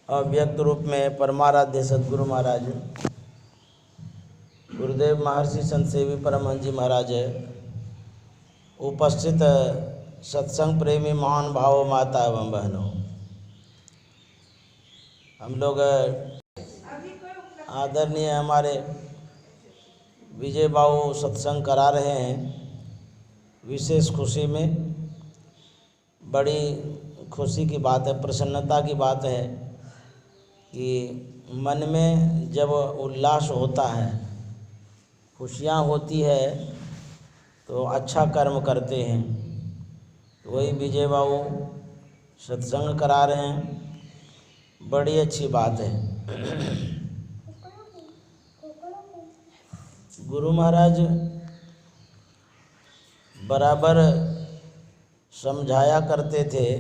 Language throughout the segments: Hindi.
अव्यक्त रूप में परमाराध्य सद्गुरु महाराज गुरुदेव महर्षि संत सेवी परमहंस जी महाराज, उपस्थित सत्संग प्रेमी महान भाव माता एवं बहनों, हम लोग आदरणीय हमारे विजय बाबू सत्संग करा रहे हैं। विशेष खुशी में, बड़ी खुशी की बात है, प्रसन्नता की बात है कि मन में जब उल्लास होता है, खुशियाँ होती है तो अच्छा कर्म करते हैं। तो वही विजय बाबू सत्संग करा रहे हैं, बड़ी अच्छी बात है। गुरु महाराज बराबर समझाया करते थे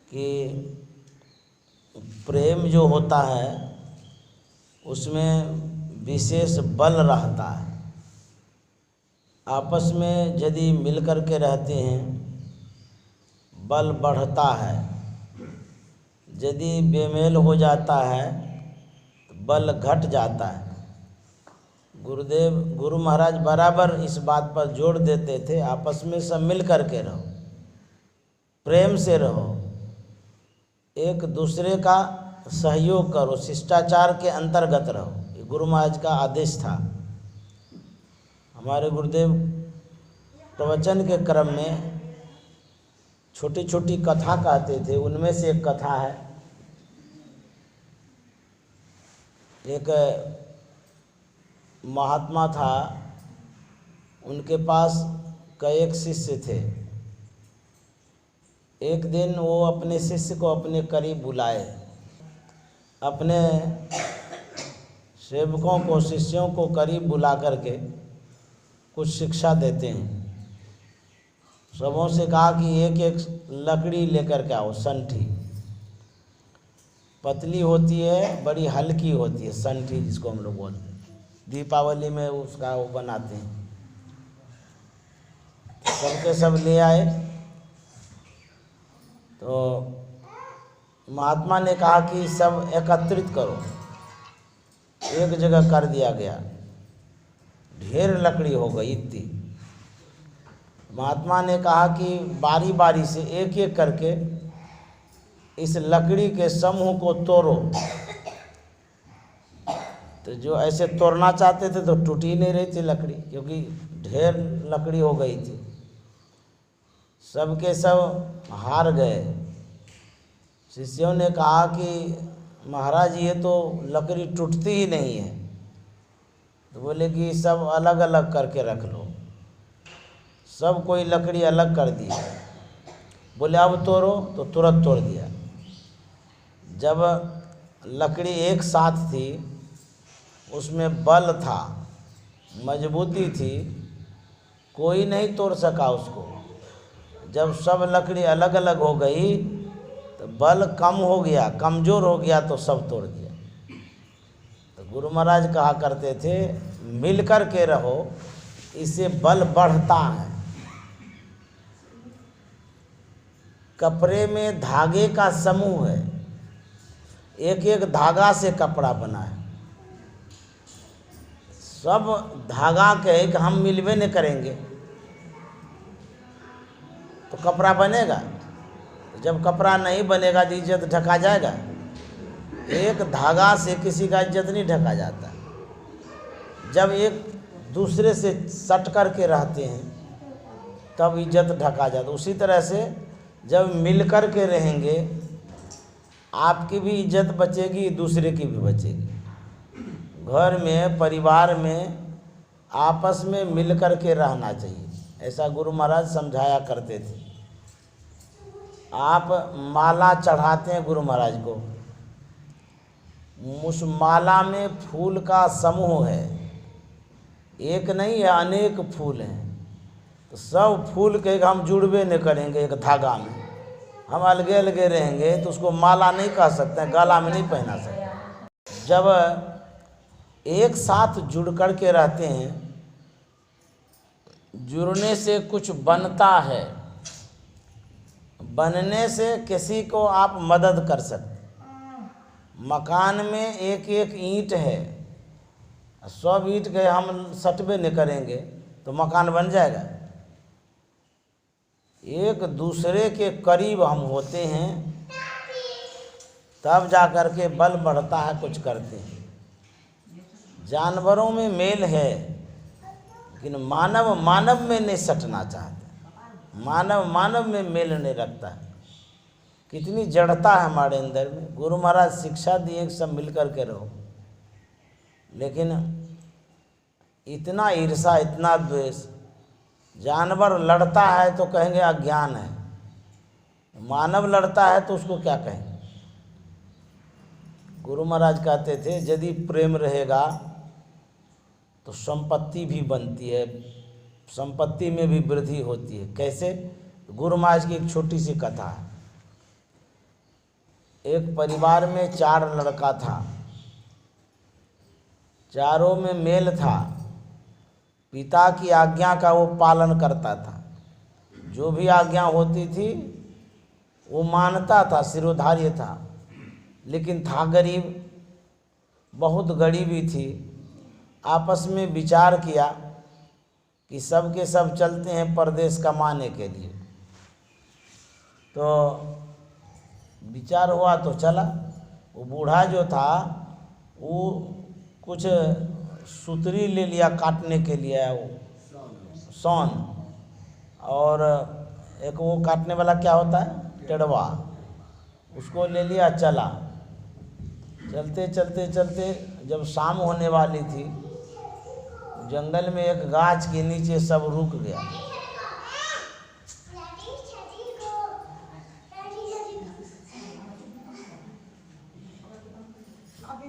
कि प्रेम जो होता है उसमें विशेष बल रहता है। आपस में यदि मिल कर के रहते हैं बल बढ़ता है, यदि बेमेल हो जाता है तो बल घट जाता है। गुरु महाराज बराबर इस बात पर जोर देते थे, आपस में सब मिल कर के रहो, प्रेम से रहो, एक दूसरे का सहयोग करो, शिष्टाचार के अंतर्गत रहो। ये गुरु महाराज का आदेश था। हमारे गुरुदेव प्रवचन के क्रम में छोटी छोटी कथा कहते थे। उनमें से एक कथा है, एक महात्मा था, उनके पास कई शिष्य थे। एक दिन वो अपने शिष्य को अपने करीब बुलाए, अपने सेवकों को, शिष्यों को करीब बुला करके कुछ शिक्षा देते हैं। सबों से कहा कि एक एक लकड़ी लेकर के आओ, संठी पतली होती है, बड़ी हल्की होती है, संठी जिसको हम लोग बोलते हैं। दीपावली में उसका वो बनाते हैं। सबके सब ले आए तो महात्मा ने कहा कि सब एकत्रित करो। एक जगह कर दिया गया, ढेर लकड़ी हो गई इतनी। महात्मा ने कहा कि बारी बारी से एक एक करके इस लकड़ी के समूह को तोड़ो। तो जो ऐसे तोड़ना चाहते थे तो टूट ही नहीं रही थी लकड़ी, क्योंकि ढेर लकड़ी हो गई थी। सबके सब हार गए। शिष्यों ने कहा कि महाराज ये तो लकड़ी टूटती ही नहीं है। तो बोले कि सब अलग अलग करके रख लो। सब कोई लकड़ी अलग कर दी। बोले अब तोड़ो, तो तुरंत तोड़ दिया। जब लकड़ी एक साथ थी, उसमें बल था, मजबूती थी, कोई नहीं तोड़ सका उसको। जब सब लकड़ी अलग अलग हो गई तो बल कम हो गया, कमज़ोर हो गया, तो सब तोड़ दिया। तो गुरु महाराज कहा करते थे, मिल कर के रहो, इससे बल बढ़ता है। कपड़े में धागे का समूह है, एक एक धागा से कपड़ा बना है। सब धागा कहे कि हम मिलवे नहीं करेंगे तो कपड़ा बनेगा। जब कपड़ा नहीं बनेगा तो इज्जत ढका जाएगा। एक धागा से किसी का इज्जत नहीं ढका जाता। जब एक दूसरे से सट कर के रहते हैं तब इज्जत ढका जाता। उसी तरह से जब मिल कर के रहेंगे, आपकी भी इज्जत बचेगी, दूसरे की भी बचेगी। घर में, परिवार में आपस में मिल कर के रहना चाहिए, ऐसा गुरु महाराज समझाया करते थे। आप माला चढ़ाते हैं गुरु महाराज को, उस माला में फूल का समूह है, एक नहीं है, अनेक फूल हैं। तो सब फूल के हम जुड़वे नहीं करेंगे एक धागा में, हम अलगे अलगे रहेंगे तो उसको माला नहीं कह सकते हैं, गला में नहीं पहना सकते। जब एक साथ जुड़ कर के रहते हैं, जुड़ने से कुछ बनता है, बनने से किसी को आप मदद कर सकते। मकान में एक एक ईंट है, सब ईंट के हम सटबे नहीं करेंगे तो मकान बन जाएगा। एक दूसरे के करीब हम होते हैं तब जा कर के बल बढ़ता है, कुछ करते हैं। जानवरों में मेल है लेकिन मानव मानव में नहीं सटना चाहते, मानव मानव में मेल नहीं रखता है। कितनी जड़ता है हमारे अंदर में। गुरु महाराज शिक्षा दिए कि सब मिल कर के रहो, लेकिन इतना ईर्षा, इतना द्वेष। जानवर लड़ता है तो कहेंगे अज्ञान है, मानव लड़ता है तो उसको क्या कहेंगे। गुरु महाराज कहते थे यदि प्रेम रहेगा तो संपत्ति भी बनती है, संपत्ति में भी वृद्धि होती है। कैसे? गुरु महाराज की एक छोटी सी कथा है। एक परिवार में 4 लड़का था, चारों में मेल था। पिता की आज्ञा का वो पालन करता था, जो भी आज्ञा होती थी वो मानता था, सिरोधार्य था। लेकिन था गरीब, बहुत गरीबी थी। आपस में विचार किया कि सब के सब चलते हैं परदेश कमाने के लिए। तो विचार हुआ तो चला। वो बूढ़ा जो था वो कुछ सुतरी ले लिया काटने के लिए, वो सौन, और एक वो काटने वाला क्या होता है, टेड़वा, उसको ले लिया, चला। चलते चलते चलते जब शाम होने वाली थी, जंगल में एक गाछ के नीचे सब रुक गया।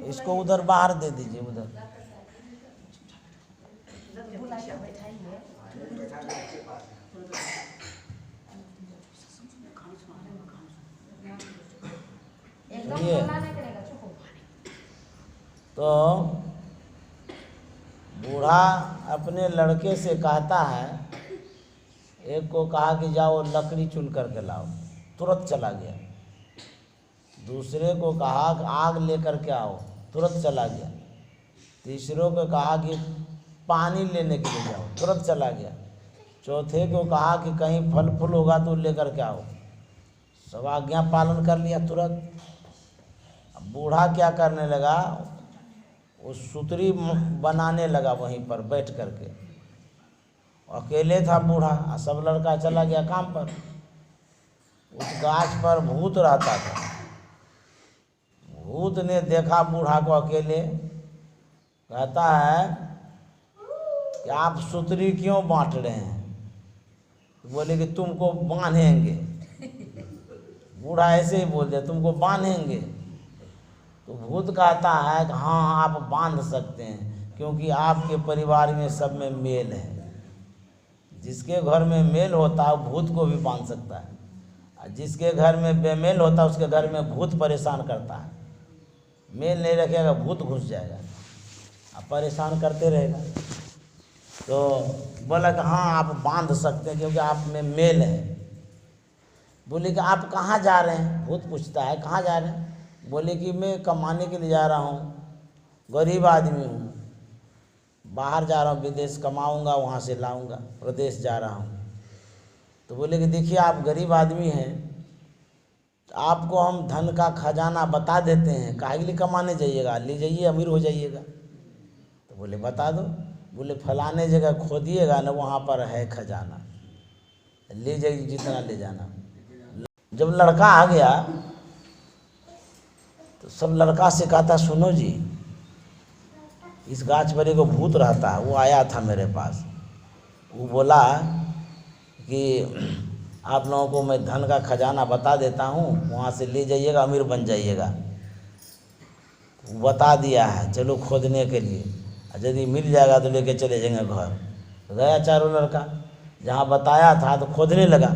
इसको उधर बाहर दे दीजिए, उधर। ये तो बूढ़ा अपने लड़के से कहता है, एक को कहा कि जाओ लकड़ी चुन करके लाओ, तुरंत चला गया। दूसरे को कहा कि आग लेकर के आओ, तुरंत चला गया। तीसरे को कहा कि पानी लेने के लिए जाओ, तुरंत चला गया। चौथे को कहा कि कहीं फल फूल होगा तो लेकर के आओ, सब आज्ञा पालन कर लिया तुरंत। अब बूढ़ा क्या करने लगा, वो सुतरी बनाने लगा वहीं पर बैठ करके। अकेले था बूढ़ा, सब लड़का चला गया काम पर। उस गाछ पर भूत रहता था। भूत ने देखा बूढ़ा को अकेले, कहता है कि आप सुतरी क्यों बांट रहे हैं? तो बोले कि तुमको बांधेंगे। बूढ़ा ऐसे ही बोल दिया, तुमको बांधेंगे। तो भूत कहता है कि हाँ आप बांध सकते हैं, क्योंकि आपके परिवार में सब में मेल है। जिसके घर में मेल होता है वो भूत को भी बांध सकता है, और जिसके घर में बेमेल होता है उसके घर में भूत परेशान करता है। मेल नहीं रखेगा भूत घुस जाएगा और परेशान करते रहेगा। तो बोला कि हाँ आप बांध सकते हैं क्योंकि आप में मेल है। बोले कि आप कहाँ जा रहे हैं? भूत पूछता है कहाँ जा रहे हैं? बोले कि मैं कमाने के लिए जा रहा हूँ, गरीब आदमी हूँ, बाहर जा रहा हूँ, विदेश कमाऊँगा, वहाँ से लाऊँगा, प्रदेश जा रहा हूँ। तो बोले कि देखिए आप गरीब आदमी हैं, आपको हम धन का खजाना बता देते हैं, काहे के लिए कमाने जाइएगा, ले जाइए, अमीर हो जाइएगा। तो बोले बता दो। बोले फलाने जगह खोदिएगा ना, वहाँ पर है खजाना, ले जाइए जितना ले जाना। जब लड़का आ गया तो सब लड़का से कहता, सुनो जी, इस गाछ पर एगो भूत रहता है, वो आया था मेरे पास। वो बोला कि आप लोगों को मैं धन का खजाना बता देता हूँ, वहाँ से ले जाइएगा, अमीर बन जाइएगा। वो बता दिया है, चलो खोदने के लिए, यदि मिल जाएगा तो लेके चले जाएंगे घर। तो गया चारों लड़का, जहाँ बताया था तो खोदने लगा।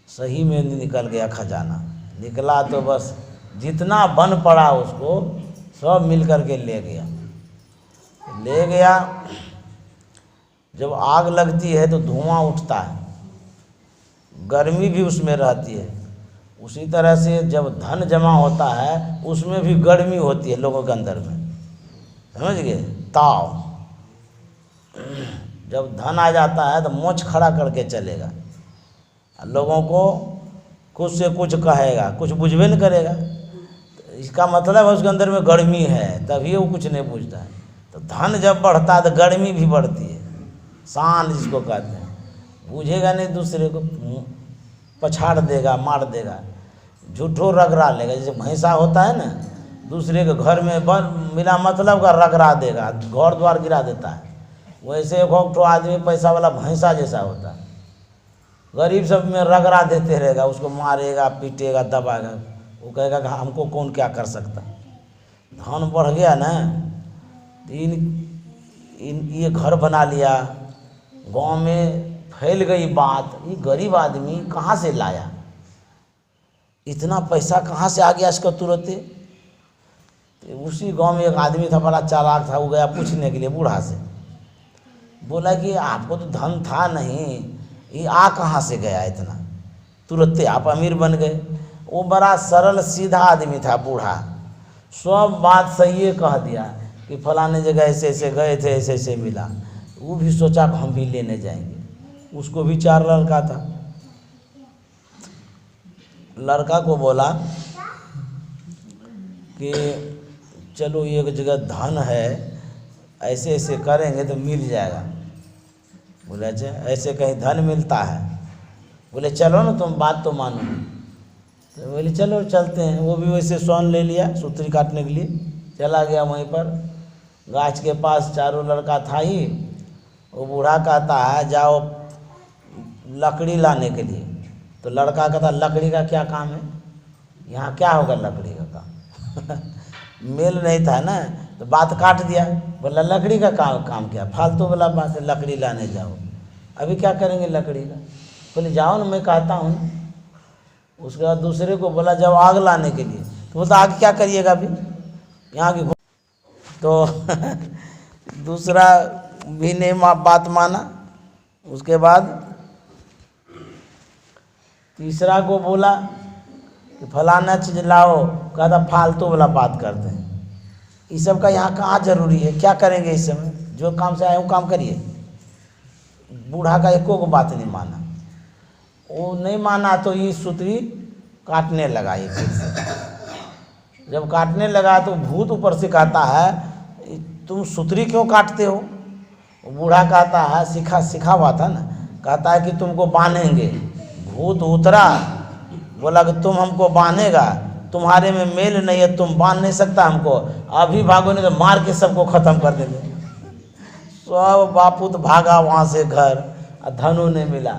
सही में निकल गया खजाना। निकला तो बस जितना बन पड़ा उसको सब मिल कर के ले गया। जब आग लगती है तो धुआं उठता है, गर्मी भी उसमें रहती है। उसी तरह से जब धन जमा होता है उसमें भी गर्मी होती है लोगों के अंदर में, समझ गए, ताव। जब धन आ जाता है तो मोच खड़ा करके चलेगा, लोगों को कुछ से कुछ कहेगा, कुछ बुझबे नहीं करेगा। तो इसका मतलब है उसके अंदर में गर्मी है, तभी वो कुछ नहीं पूछता है। तो धन जब बढ़ता है तो गर्मी भी बढ़ती है, शान जिसको कहते हैं। बुझेगा नहीं, दूसरे को पछाड़ देगा, मार देगा, झूठो रगड़ा लेगा। जैसे भैंसा होता है ना, दूसरे के घर में बिना मतलब का रगड़ा देगा, घर द्वार गिरा देता है। वैसे एक आदमी पैसा वाला भैंसा जैसा होता है, गरीब सब में रगड़ा देते रहेगा, उसको मारेगा, पीटेगा, दबाएगा। वो कहेगा कि हमको कौन क्या कर सकता। धन बढ़ गया ना, तो ये घर बना लिया, गांव में फैल गई बात, ये गरीब आदमी कहाँ से लाया, इतना पैसा कहाँ से आ गया इसका तुरंत। तो उसी गांव में एक आदमी था, बड़ा चालाक था, वो गया पूछने के लिए बूढ़ा से, बोला कि आपको तो धन था नहीं, ये आ कहाँ से गया इतना, तुरंत आप अमीर बन गए। वो बड़ा सरल सीधा आदमी था, बूढ़ा, सब बात सही कह दिया कि फलाने जगह ऐसे ऐसे गए थे, ऐसे ऐसे मिला। वो भी सोचा कि हम भी लेने जाएंगे। उसको भी 4 लड़का था। लड़का को बोला कि चलो एक जगह धन है, ऐसे ऐसे करेंगे तो मिल जाएगा। बोले अच्छा, ऐसे कहीं धन मिलता है? बोले चलो ना, तुम बात तो मानो। तो बोले चलो चलते हैं। वो भी वैसे स्वर्ण ले लिया सूत्री काटने के लिए, चला गया वहीं पर गाछ के पास। चारों लड़का था ही। वो बूढ़ा कहता है जाओ लकड़ी लाने के लिए। तो लड़का कहता लकड़ी का क्या काम है, यहाँ क्या होगा लकड़ी का काम। मेल नहीं था ना, तो बात काट दिया। बोला लकड़ी का काम क्या, फालतू वाला बात है, लकड़ी लाने जाओ। अभी क्या करेंगे लकड़ी का? बोले जाओ ना, मैं कहता हूँ। उसके बाद दूसरे को बोला जाओ आग लाने के लिए। तो बोलता आग क्या करिएगा अभी, यहाँ की। तो दूसरा भी नहीं बात माना। उसके बाद तीसरा को बोला कि फलाना चीज़ लाओ, कहता फालतू वाला बात करते हैं, इस सब का यहाँ कहाँ जरूरी है, क्या करेंगे इस समय, जो काम से आए वो काम करिए। बूढ़ा का एको को बात नहीं माना। वो नहीं माना तो ये सूत्री काटने लगा। ये फिर से जब काटने लगा तो भूत ऊपर से कहता है तुम सूत्री क्यों काटते हो? बूढ़ा कहता है सिखा हुआ था ना, कहता है कि तुमको बांधेंगे। भूत उतरा, बोला कि तुम हमको बांधेगा, तुम्हारे में मेल नहीं है, तुम बांध नहीं सकता हमको, अभी भागो नहीं तो मार के सबको खत्म कर देंगे। सब बापूत भागा वहाँ से घर, धनु नहीं मिला।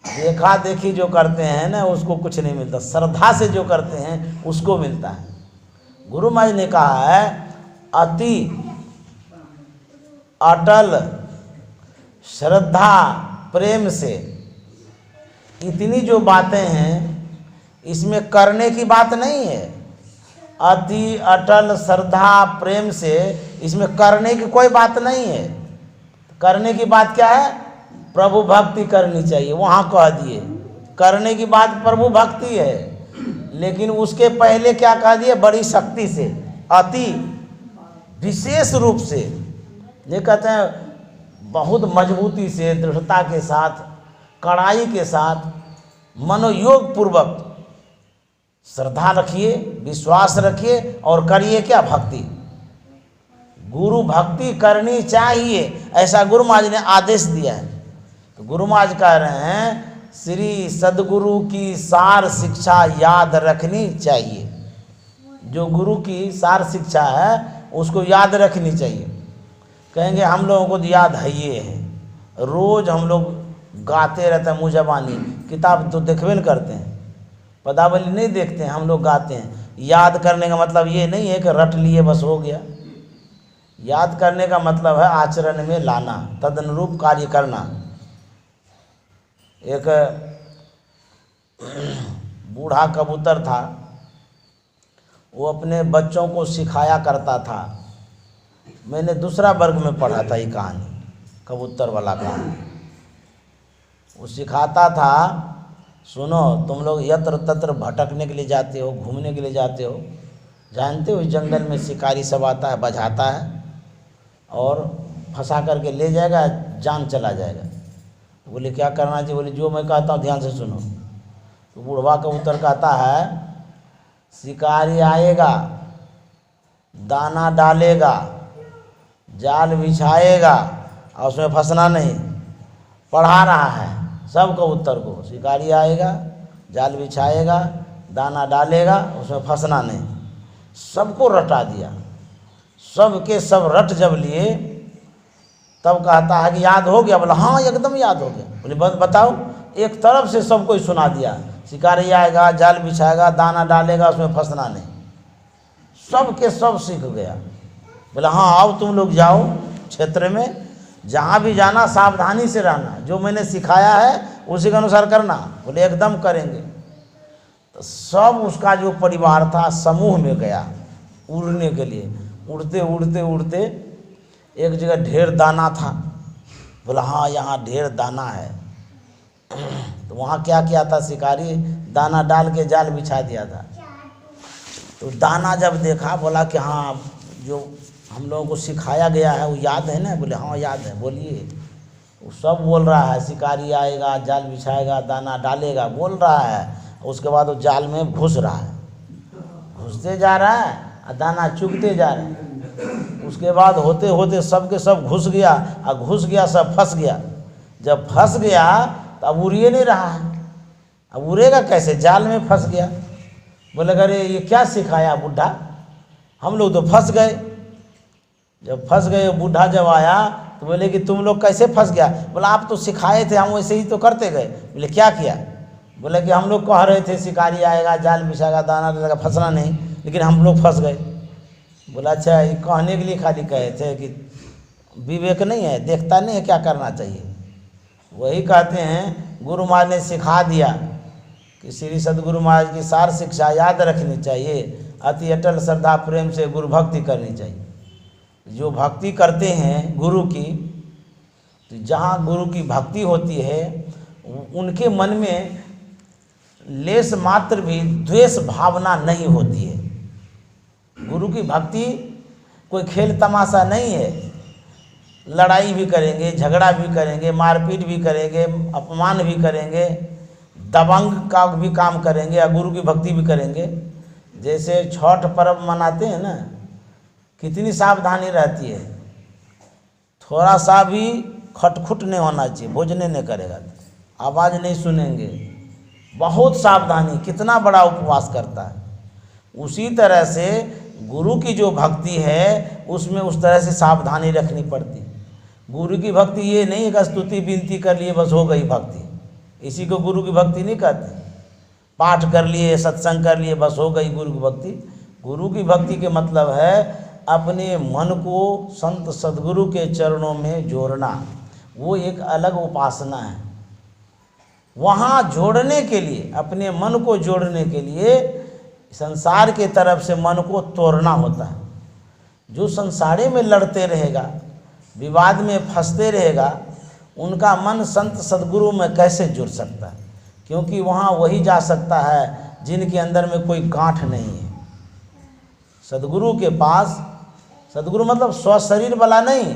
देखा देखी जो करते हैं ना उसको कुछ नहीं मिलता, श्रद्धा से जो करते हैं उसको मिलता है। गुरु महाराज ने कहा है अति अटल श्रद्धा प्रेम से, इतनी जो बातें हैं इसमें करने की बात नहीं है। अति अटल श्रद्धा प्रेम से, इसमें करने की कोई बात नहीं है। करने की बात क्या है? प्रभु भक्ति करनी चाहिए, वहाँ कह दिए करने की बात प्रभु भक्ति है। लेकिन उसके पहले क्या कह दिए? बड़ी शक्ति से, अति विशेष रूप से, ये कहते हैं बहुत मजबूती से, दृढ़ता के साथ, कड़ाई के साथ, मनोयोग पूर्वक श्रद्धा रखिए, विश्वास रखिए और करिए क्या? भक्ति। गुरु भक्ति करनी चाहिए, ऐसा गुरु महाराज ने आदेश दिया है। तो गुरु महाराज कह रहे हैं श्री सद्गुरु की सार शिक्षा याद रखनी चाहिए। जो गुरु की सार शिक्षा है उसको याद रखनी चाहिए। कहेंगे हम लोगों को तो याद है, ये है, रोज हम लोग गाते रहते हैं मुँह जबानी, किताब तो देखबे नहीं करते हैं, पदावली नहीं देखते हैं, हम लोग गाते हैं। याद करने का मतलब ये नहीं है कि रट लिए बस हो गया। याद करने का मतलब है आचरण में लाना, तदनुरूप कार्य करना। एक बूढ़ा कबूतर था, वो अपने बच्चों को सिखाया करता था। मैंने दूसरा वर्ग में पढ़ा था ये कहानी, कबूतर वाला कहानी। वो सिखाता था सुनो, तुम लोग यत्र तत्र भटकने के लिए जाते हो, घूमने के लिए जाते हो, जानते हो इस जंगल में शिकारी सब आता है, बजाता है और फंसा करके ले जाएगा, जान चला जाएगा। बोले क्या करना चाहिए? बोले जो मैं कहता हूँ ध्यान से सुनो। तो बुढ़वा का उत्तर कहता है, शिकारी आएगा, दाना डालेगा, जाल बिछाएगा और उसमें फंसना नहीं। पढ़ा रहा है सबको उत्तर को, शिकारी आएगा, जाल बिछाएगा, दाना डालेगा, उसमें फंसना नहीं। सबको रटा दिया, सब के सब रट जब लिए तब कहता है कि याद हो गया? बोला हाँ एकदम याद हो गया। बोले बताओ। एक तरफ से सबको सुना दिया, शिकारी आएगा, जाल बिछाएगा, दाना डालेगा, उसमें फंसना नहीं। सब के सब सीख गया। बोला हाँ अब तुम लोग जाओ क्षेत्र में, जहाँ भी जाना सावधानी से रहना, जो मैंने सिखाया है उसी के अनुसार करना। बोले एकदम करेंगे। तो सब उसका जो परिवार था समूह में गया उड़ने के लिए। उड़ते उड़ते उड़ते एक जगह ढेर दाना था। बोला हाँ यहाँ ढेर दाना है। तो वहाँ क्या किया था शिकारी? दाना डाल के जाल बिछा दिया था। तो दाना जब देखा बोला कि हाँ जो हम लोगों को सिखाया गया है वो याद है ना? बोले हाँ याद है। बोलिए। वो सब बोल रहा है, शिकारी आएगा, जाल बिछाएगा, दाना डालेगा, बोल रहा है। उसके बाद वो जाल में घुस रहा है, घुसते जा रहा है और दाना चुगते जा रहे हैं। उसके बाद होते होते सब के सब घुस गया, और घुस गया सब फंस गया। जब फंस गया तो अब उड़िए नहीं रहा है। अब उड़ेगा कैसे? जाल में फंस गया। बोले अरे ये क्या सिखाया बुढ़ा, हम लोग तो फंस गए। जब फंस गए, बूढ़ा जब आया तो बोले कि तुम लोग कैसे फंस गया? बोला आप तो सिखाए थे, हम वैसे ही तो करते गए। बोले क्या किया? बोले कि हम लोग कह रहे थे शिकारी आएगा, जाल बिछाएगा, दाना डालेगा, फंसना नहीं, लेकिन हम लोग फंस गए। बोला अच्छा ये कहने के लिए खाली कहे थे कि विवेक नहीं है, देखता नहीं है क्या करना चाहिए। वही कहते हैं गुरु महाराज ने सिखा दिया कि श्री सद्गुरु महाराज की सार शिक्षा याद रखनी चाहिए, अति अटल श्रद्धा प्रेम से गुरु भक्ति करनी चाहिए। जो भक्ति करते हैं गुरु की, तो जहाँ गुरु की भक्ति होती है उनके मन में लेस मात्र भी द्वेष भावना नहीं होती है। गुरु की भक्ति कोई खेल तमाशा नहीं है। लड़ाई भी करेंगे, झगड़ा भी करेंगे, मारपीट भी करेंगे, अपमान भी करेंगे, दबंग का भी काम करेंगे और गुरु की भक्ति भी करेंगे। जैसे छठ पर्व मनाते हैं ना, कितनी सावधानी रहती है, थोड़ा सा भी खटखुट नहीं होना चाहिए, भोजने नहीं करेगा, आवाज़ नहीं सुनेंगे, बहुत सावधानी, कितना बड़ा उपवास करता है। उसी तरह से गुरु की जो भक्ति है उसमें उस तरह से सावधानी रखनी पड़ती। गुरु की भक्ति ये नहीं है कि स्तुति विनती कर लिए बस हो गई भक्ति, इसी को गुरु की भक्ति नहीं कहते। पाठ कर लिए, सत्संग कर लिए, बस हो गई गुरु की भक्ति। गुरु की भक्ति के मतलब है अपने मन को संत सद्गुरु के चरणों में जोड़ना, वो एक अलग उपासना है। वहाँ जोड़ने के लिए, अपने मन को जोड़ने के लिए संसार के तरफ से मन को तोड़ना होता है। जो संसारे में लड़ते रहेगा, विवाद में फंसते रहेगा, उनका मन संत सद्गुरु में कैसे जुड़ सकता है? क्योंकि वहाँ वही जा सकता है जिनके अंदर में कोई गांठ नहीं है। सद्गुरु के पास, सद्गुरु मतलब स्वशरीर वाला नहीं,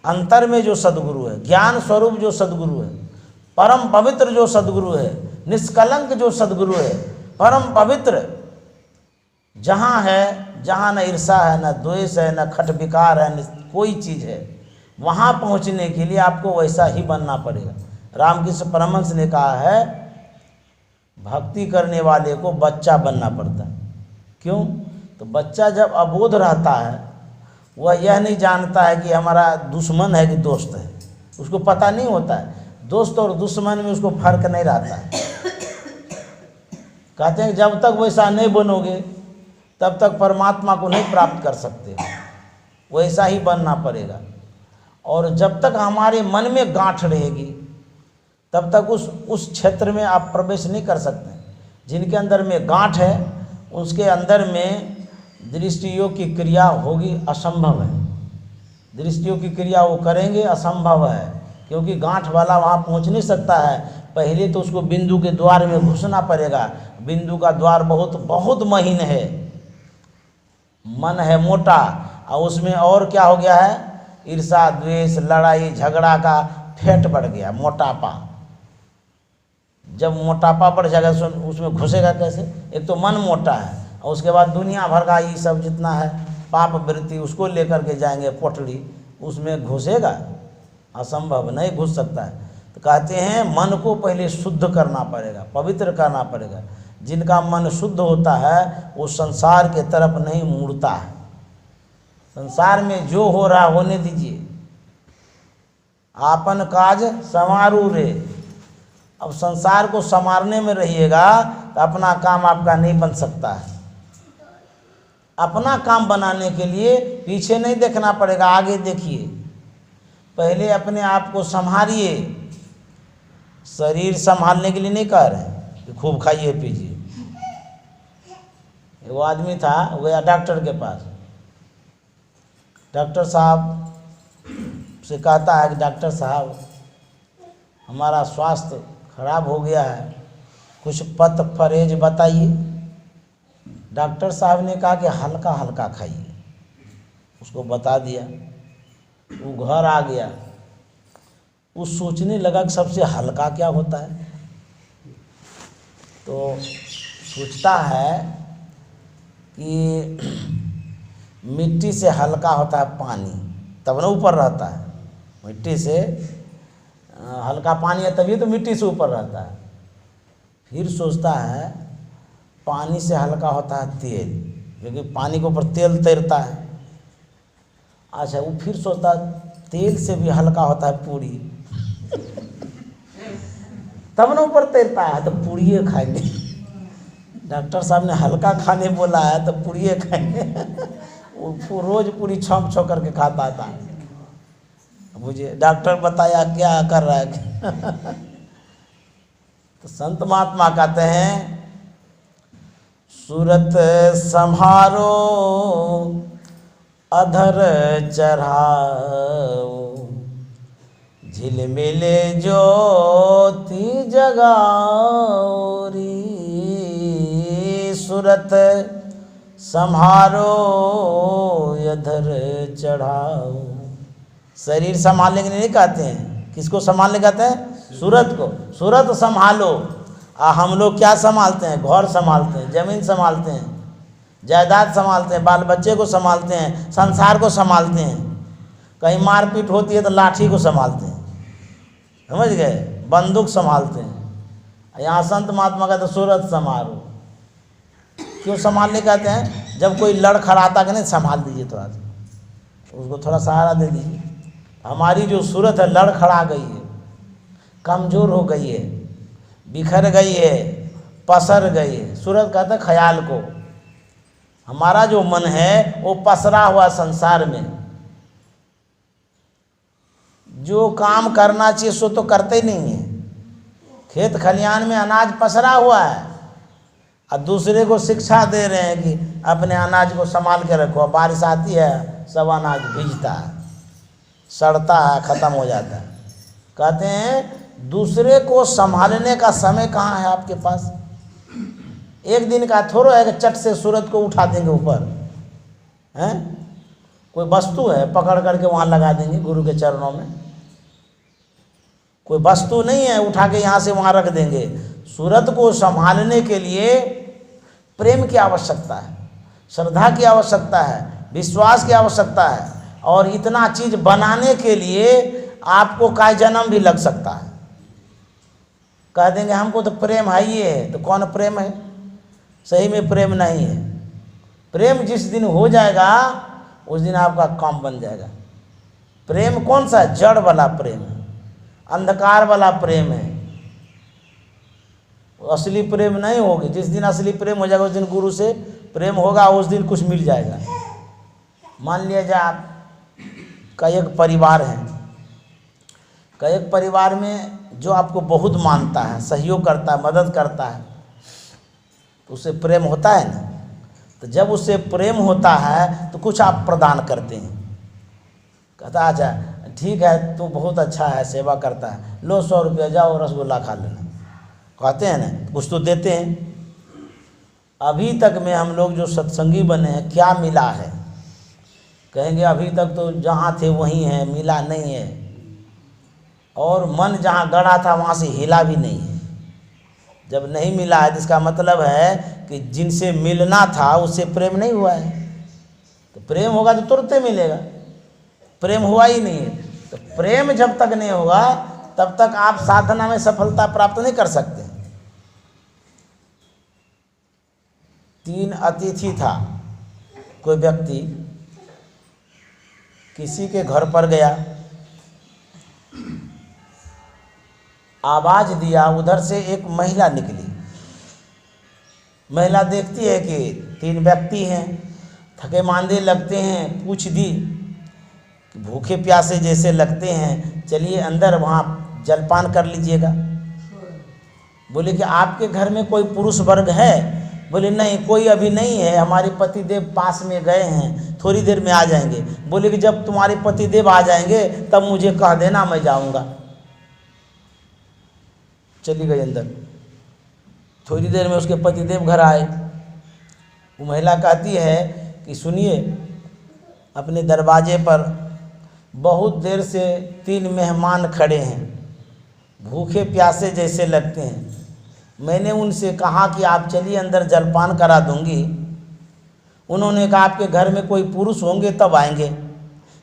अंतर में जो सद्गुरु है, ज्ञान स्वरूप जो सद्गुरु है, परम पवित्र जो सद्गुरु है, निष्कलंक जो सद्गुरु है, परम पवित्र, जहाँ है, जहाँ न ईर्षा है, न द्वेष है, न खट विकार है, न कोई चीज़ है, वहाँ पहुँचने के लिए आपको वैसा ही बनना पड़ेगा। रामकृष्ण परमहंस ने कहा है भक्ति करने वाले को बच्चा बनना पड़ता है। क्यों? तो बच्चा जब अबोध रहता है, वह यह नहीं जानता है कि हमारा दुश्मन है कि दोस्त है, उसको पता नहीं होता है। दोस्त और दुश्मन में उसको फर्क नहीं रहता है। कहते हैं जब तक वैसा नहीं बनोगे तब तक परमात्मा को नहीं प्राप्त कर सकते, वैसा ही बनना पड़ेगा। और जब तक हमारे मन में गांठ रहेगी तब तक उस क्षेत्र में आप प्रवेश नहीं कर सकते। जिनके अंदर में गांठ है उसके अंदर में दृष्टियों की क्रिया होगी, असंभव है। दृष्टियों की क्रिया वो करेंगे, असंभव है, क्योंकि गांठ वाला वहाँ पहुँच नहीं सकता है। पहले तो उसको बिंदु के द्वार में घुसना पड़ेगा। बिंदु का द्वार बहुत बहुत महीन है, मन है मोटा, और उसमें और क्या हो गया है, ईर्षा द्वेष लड़ाई झगड़ा का फैट बढ़ गया, मोटापा। जब मोटापा बढ़ जाएगा उसमें घुसेगा कैसे? एक तो मन मोटा है, और उसके बाद दुनिया भर का ये सब जितना है पाप वृत्ति उसको लेकर के जाएंगे पोटली, उसमें घुसेगा? असंभव, नहीं घुस सकता है। तो कहते हैं मन को पहले शुद्ध करना पड़ेगा, पवित्र करना पड़ेगा। जिनका मन शुद्ध होता है वो संसार के तरफ नहीं मुड़ता है। संसार में जो हो रहा होने दीजिए, आपन काज संवारू रे। अब संसार को संवारने में रहिएगा तो अपना काम आपका नहीं बन सकता है। अपना काम बनाने के लिए पीछे नहीं देखना पड़ेगा, आगे देखिए। पहले अपने आप को संभालिए। शरीर संभालने के लिए नहीं कह रहे हैं कि खूब खाइए पीजिए। वो आदमी था, वो गया डॉक्टर के पास। डॉक्टर साहब से कहता है कि डॉक्टर साहब हमारा स्वास्थ्य खराब हो गया है, कुछ पथ परहेज बताइए। डॉक्टर साहब ने कहा कि हल्का हल्का खाइए। उसको बता दिया, वो घर आ गया। वो सोचने लगा कि सबसे हल्का क्या होता है। तो सोचता है कि मिट्टी से हल्का होता है पानी, तब ना ऊपर रहता है। मिट्टी से हल्का पानी है तभी तो मिट्टी से ऊपर रहता है। फिर सोचता है पानी से हल्का होता है तेल, क्योंकि पानी के ऊपर तेल तैरता है। अच्छा, वो फिर सोचता है तेल से भी हल्का होता है पूरी, तब ना ऊपर तैरता है, तो पूड़िए खाएंगे। डॉक्टर साहब ने हल्का खाने बोला है तो पूड़िए खाएंगे। वो रोज पूरी छौंक छौंक करके खाता था। मुझे डॉक्टर बताया क्या कर रहा है। तो संत महात्मा कहते हैं सूरत संहारो अधर चढ़ाओ, झिलमिले ज्योति जगाओ री। सूरत संहारो अधर चढ़ाओ। शरीर संभालने के लिए नहीं कहते हैं, किसको संभालने कहते हैं? सूरत को। सूरत संभालो। हम लोग क्या संभालते हैं? घर संभालते हैं, जमीन संभालते हैं, जायदाद संभालते हैं, बाल बच्चे को संभालते हैं, संसार को संभालते हैं। कहीं मारपीट होती है तो लाठी को संभालते हैं, समझ गए? बंदूक संभालते हैं। यहाँ संत महात्मा कहते हैं सूरत संभालो। क्यों संभालने कहते हैं? जब कोई लड़ खड़ाता कि नहीं, संभाल दीजिए थोड़ा सा, उसको थोड़ा सहारा दे दीजिए। हमारी जो सूरत है लड़ खड़ा गई है, कमज़ोर हो गई है, बिखर गई है, पसर गई है। सूरत कहते हैं ख्याल को। हमारा जो मन है वो पसरा हुआ संसार में, जो काम करना चाहिए सो तो करते ही नहीं है। खेत खलियान में अनाज पसरा हुआ है और दूसरे को शिक्षा दे रहे हैं कि अपने अनाज को संभाल के रखो। बारिश आती है सब अनाज भीजता है, सड़ता है, ख़त्म हो जाता है। कहते हैं दूसरे को संभालने का समय कहाँ है आपके पास? एक दिन का थोड़ा है कि चट से सूरत को उठा देंगे ऊपर, हैं? कोई वस्तु है पकड़ करके वहाँ लगा देंगे गुरु के चरणों में? कोई वस्तु नहीं है उठा के यहाँ से वहाँ रख देंगे। सूरत को संभालने के लिए प्रेम की आवश्यकता है, श्रद्धा की आवश्यकता है, विश्वास की आवश्यकता है। और इतना चीज़ बनाने के लिए आपको काय जन्म भी लग सकता है। कह देंगे हमको तो प्रेम है ही है, तो कौन प्रेम है? सही में प्रेम नहीं है। प्रेम जिस दिन हो जाएगा उस दिन आपका काम बन जाएगा। प्रेम कौन सा? जड़ वाला प्रेम है, अंधकार वाला प्रेम है। असली प्रेम नहीं होगी। जिस दिन असली प्रेम हो जाएगा उस दिन गुरु से प्रेम होगा, उस दिन कुछ मिल जाएगा। मान लिया जाए आप का एक परिवार है, का एक परिवार में जो आपको बहुत मानता है, सहयोग करता है, मदद करता है, तो उससे प्रेम होता है ना। तो जब उससे प्रेम होता है तो कुछ आप प्रदान करते हैं। कहता अच्छा ठीक है, तू बहुत अच्छा है, सेवा करता है, लो 100 रुपया, जाओ रसगुल्ला खा लेना। कहते हैं ना, कुछ तो देते हैं। अभी तक में हम लोग जो सत्संगी बने हैं क्या मिला है? कहेंगे अभी तक तो जहाँ थे वहीं हैं, मिला नहीं है। और मन जहाँ गड़ा था वहाँ से हिला भी नहीं है। जब नहीं मिला है तो इसका मतलब है कि जिनसे मिलना था उससे प्रेम नहीं हुआ है। तो प्रेम होगा तो तुरंत मिलेगा, प्रेम हुआ ही नहीं है। तो प्रेम जब तक नहीं होगा तब तक आप साधना में सफलता प्राप्त नहीं कर सकते। 3 अतिथि था, कोई व्यक्ति किसी के घर पर गया, आवाज दिया, उधर से एक महिला निकली। महिला देखती है कि 3 व्यक्ति हैं, थके मांदे लगते हैं, पूछ दी कि भूखे प्यासे जैसे लगते हैं, चलिए अंदर वहाँ जलपान कर लीजिएगा। बोले कि आपके घर में कोई पुरुष वर्ग है? बोले नहीं, कोई अभी नहीं है, हमारे पतिदेव पास में गए हैं, थोड़ी देर में आ जाएंगे। बोले कि जब तुम्हारे पतिदेव आ जाएंगे तब मुझे कह देना, मैं जाऊंगा। चली गई अंदर। थोड़ी देर में उसके पतिदेव घर आए। वो महिला कहती है कि सुनिए, अपने दरवाजे पर बहुत देर से 3 मेहमान खड़े हैं, भूखे प्यासे जैसे लगते हैं। मैंने उनसे कहा कि आप चलिए अंदर जलपान करा दूंगी। उन्होंने कहा आपके घर में कोई पुरुष होंगे तब आएंगे,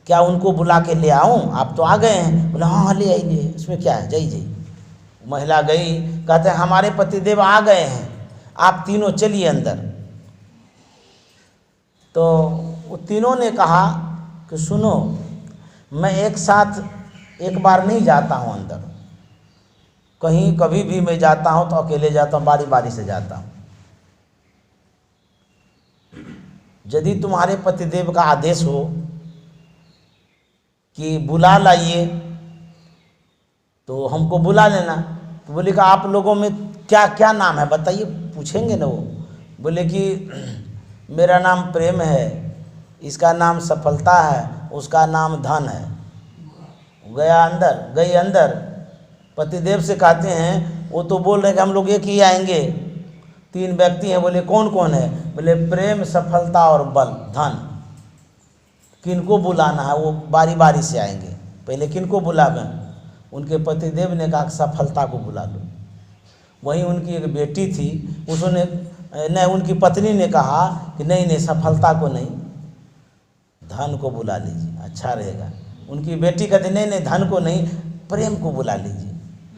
क्या उनको बुला के ले आऊं? आप तो आ गए हैं। बोला हाँ ले आइए, इसमें क्या है, जाइए। महिला गई, कहते हैं हमारे पतिदेव आ गए हैं, आप तीनों चलिए अंदर। तो वो तीनों ने कहा कि सुनो, मैं एक साथ एक बार नहीं जाता हूँ अंदर, कहीं कभी भी मैं जाता हूँ तो अकेले जाता हूँ, बारी बारी से जाता हूँ। यदि तुम्हारे पतिदेव का आदेश हो कि बुला लाइए तो हमको बुला लेना। तो बोले कि आप लोगों में क्या क्या नाम है बताइए, पूछेंगे ना वो। बोले कि मेरा नाम प्रेम है, इसका नाम सफलता है, उसका नाम धन है। गई अंदर, पतिदेव से कहते हैं, वो तो बोल रहे कि हम लोग एक ही आएंगे, 3 व्यक्ति हैं। बोले कौन कौन है? बोले प्रेम, सफलता और बल, धन। किनको बुलाना है? वो बारी बारी से आएंगे, पहले किनको बुलावें? उनके पतिदेव ने कहा सफलता को बुला लो। वहीं उनकी एक बेटी थी, उसने नहीं, उनकी पत्नी ने कहा कि नहीं नहीं, सफलता को नहीं, धन को बुला लीजिए, अच्छा रहेगा। उनकी बेटी कहती नहीं नहीं, धन को नहीं, प्रेम को बुला लीजिए,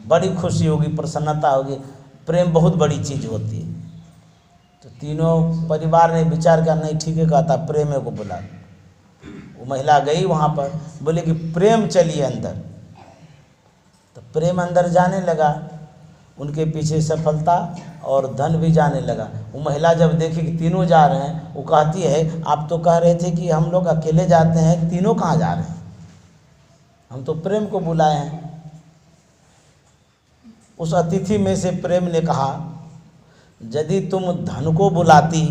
बड़ी खुशी होगी, प्रसन्नता होगी, प्रेम बहुत बड़ी चीज़ होती है। तो तीनों परिवार ने विचार किया, नहीं ठीक है, कहता प्रेम को बुला लो। वो महिला गई वहाँ पर, बोले कि प्रेम चलिए अंदर। तो प्रेम अंदर जाने लगा, उनके पीछे सफलता और धन भी जाने लगा। वो महिला जब देखी कि तीनों जा रहे हैं, वो कहती है आप तो कह रहे थे कि हम लोग अकेले जाते हैं, तीनों कहाँ जा रहे हैं? हम तो प्रेम को बुलाए हैं। उस अतिथि में से प्रेम ने कहा, यदि तुम धन को बुलाती,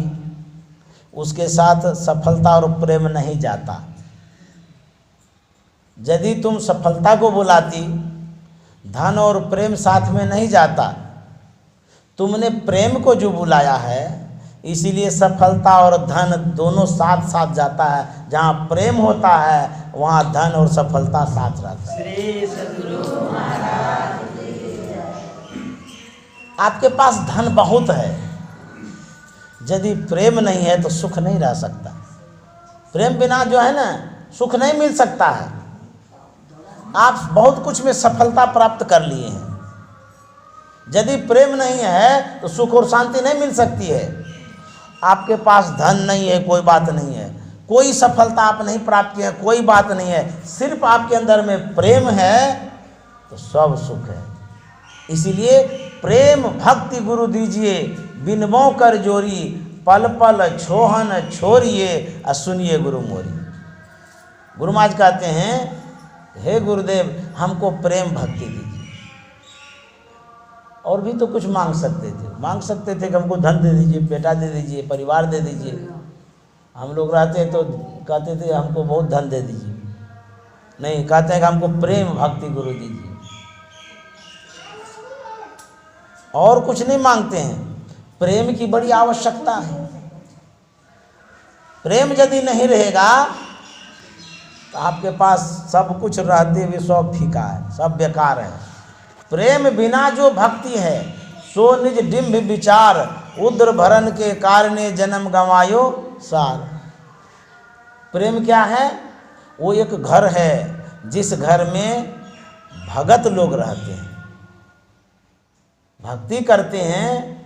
उसके साथ सफलता और प्रेम नहीं जाता। यदि तुम सफलता को बुलाती, धन और प्रेम साथ में नहीं जाता। तुमने प्रेम को जो बुलाया है, इसीलिए सफलता और धन दोनों साथ साथ जाता है। जहाँ प्रेम होता है वहाँ धन और सफलता साथ रहता है। श्री सद्गुरु महाराज। आपके पास धन बहुत है, यदि प्रेम नहीं है तो सुख नहीं रह सकता। प्रेम बिना जो है ना, सुख नहीं मिल सकता है। आप बहुत कुछ में सफलता प्राप्त कर लिए हैं, यदि प्रेम नहीं है तो सुख और शांति नहीं मिल सकती है। आपके पास धन नहीं है, कोई बात नहीं है, कोई सफलता आप नहीं प्राप्त किए, कोई बात नहीं है, सिर्फ आपके अंदर में प्रेम है तो सब सुख है। इसीलिए प्रेम भक्ति गुरु दीजिए, बिनबों कर जोरी, पल पल छोहन छोरिए, सुनिए गुरु मोरी। गुरु महाराज कहते हैं, हे गुरुदेव हमको प्रेम भक्ति दीजिए। और भी तो कुछ मांग सकते थे कि हमको धन दे दीजिए, बेटा दे दीजिए, परिवार दे दीजिए। हम लोग रहते तो कहते थे हमको बहुत धन दे दीजिए, नहीं, कहते हैं कि हमको प्रेम भक्ति गुरु दीजिए। और कुछ नहीं मांगते हैं। प्रेम की बड़ी आवश्यकता है। प्रेम यदि नहीं रहेगा तो आपके पास सब कुछ रहते हुए सब फीका है, सब बेकार है। प्रेम बिना जो भक्ति है सो निज डिम्ब विचार, उद्र भरन के कारणे जन्म गंवायो सार। प्रेम क्या है? वो एक घर है जिस घर में भगत लोग रहते हैं, भक्ति करते हैं।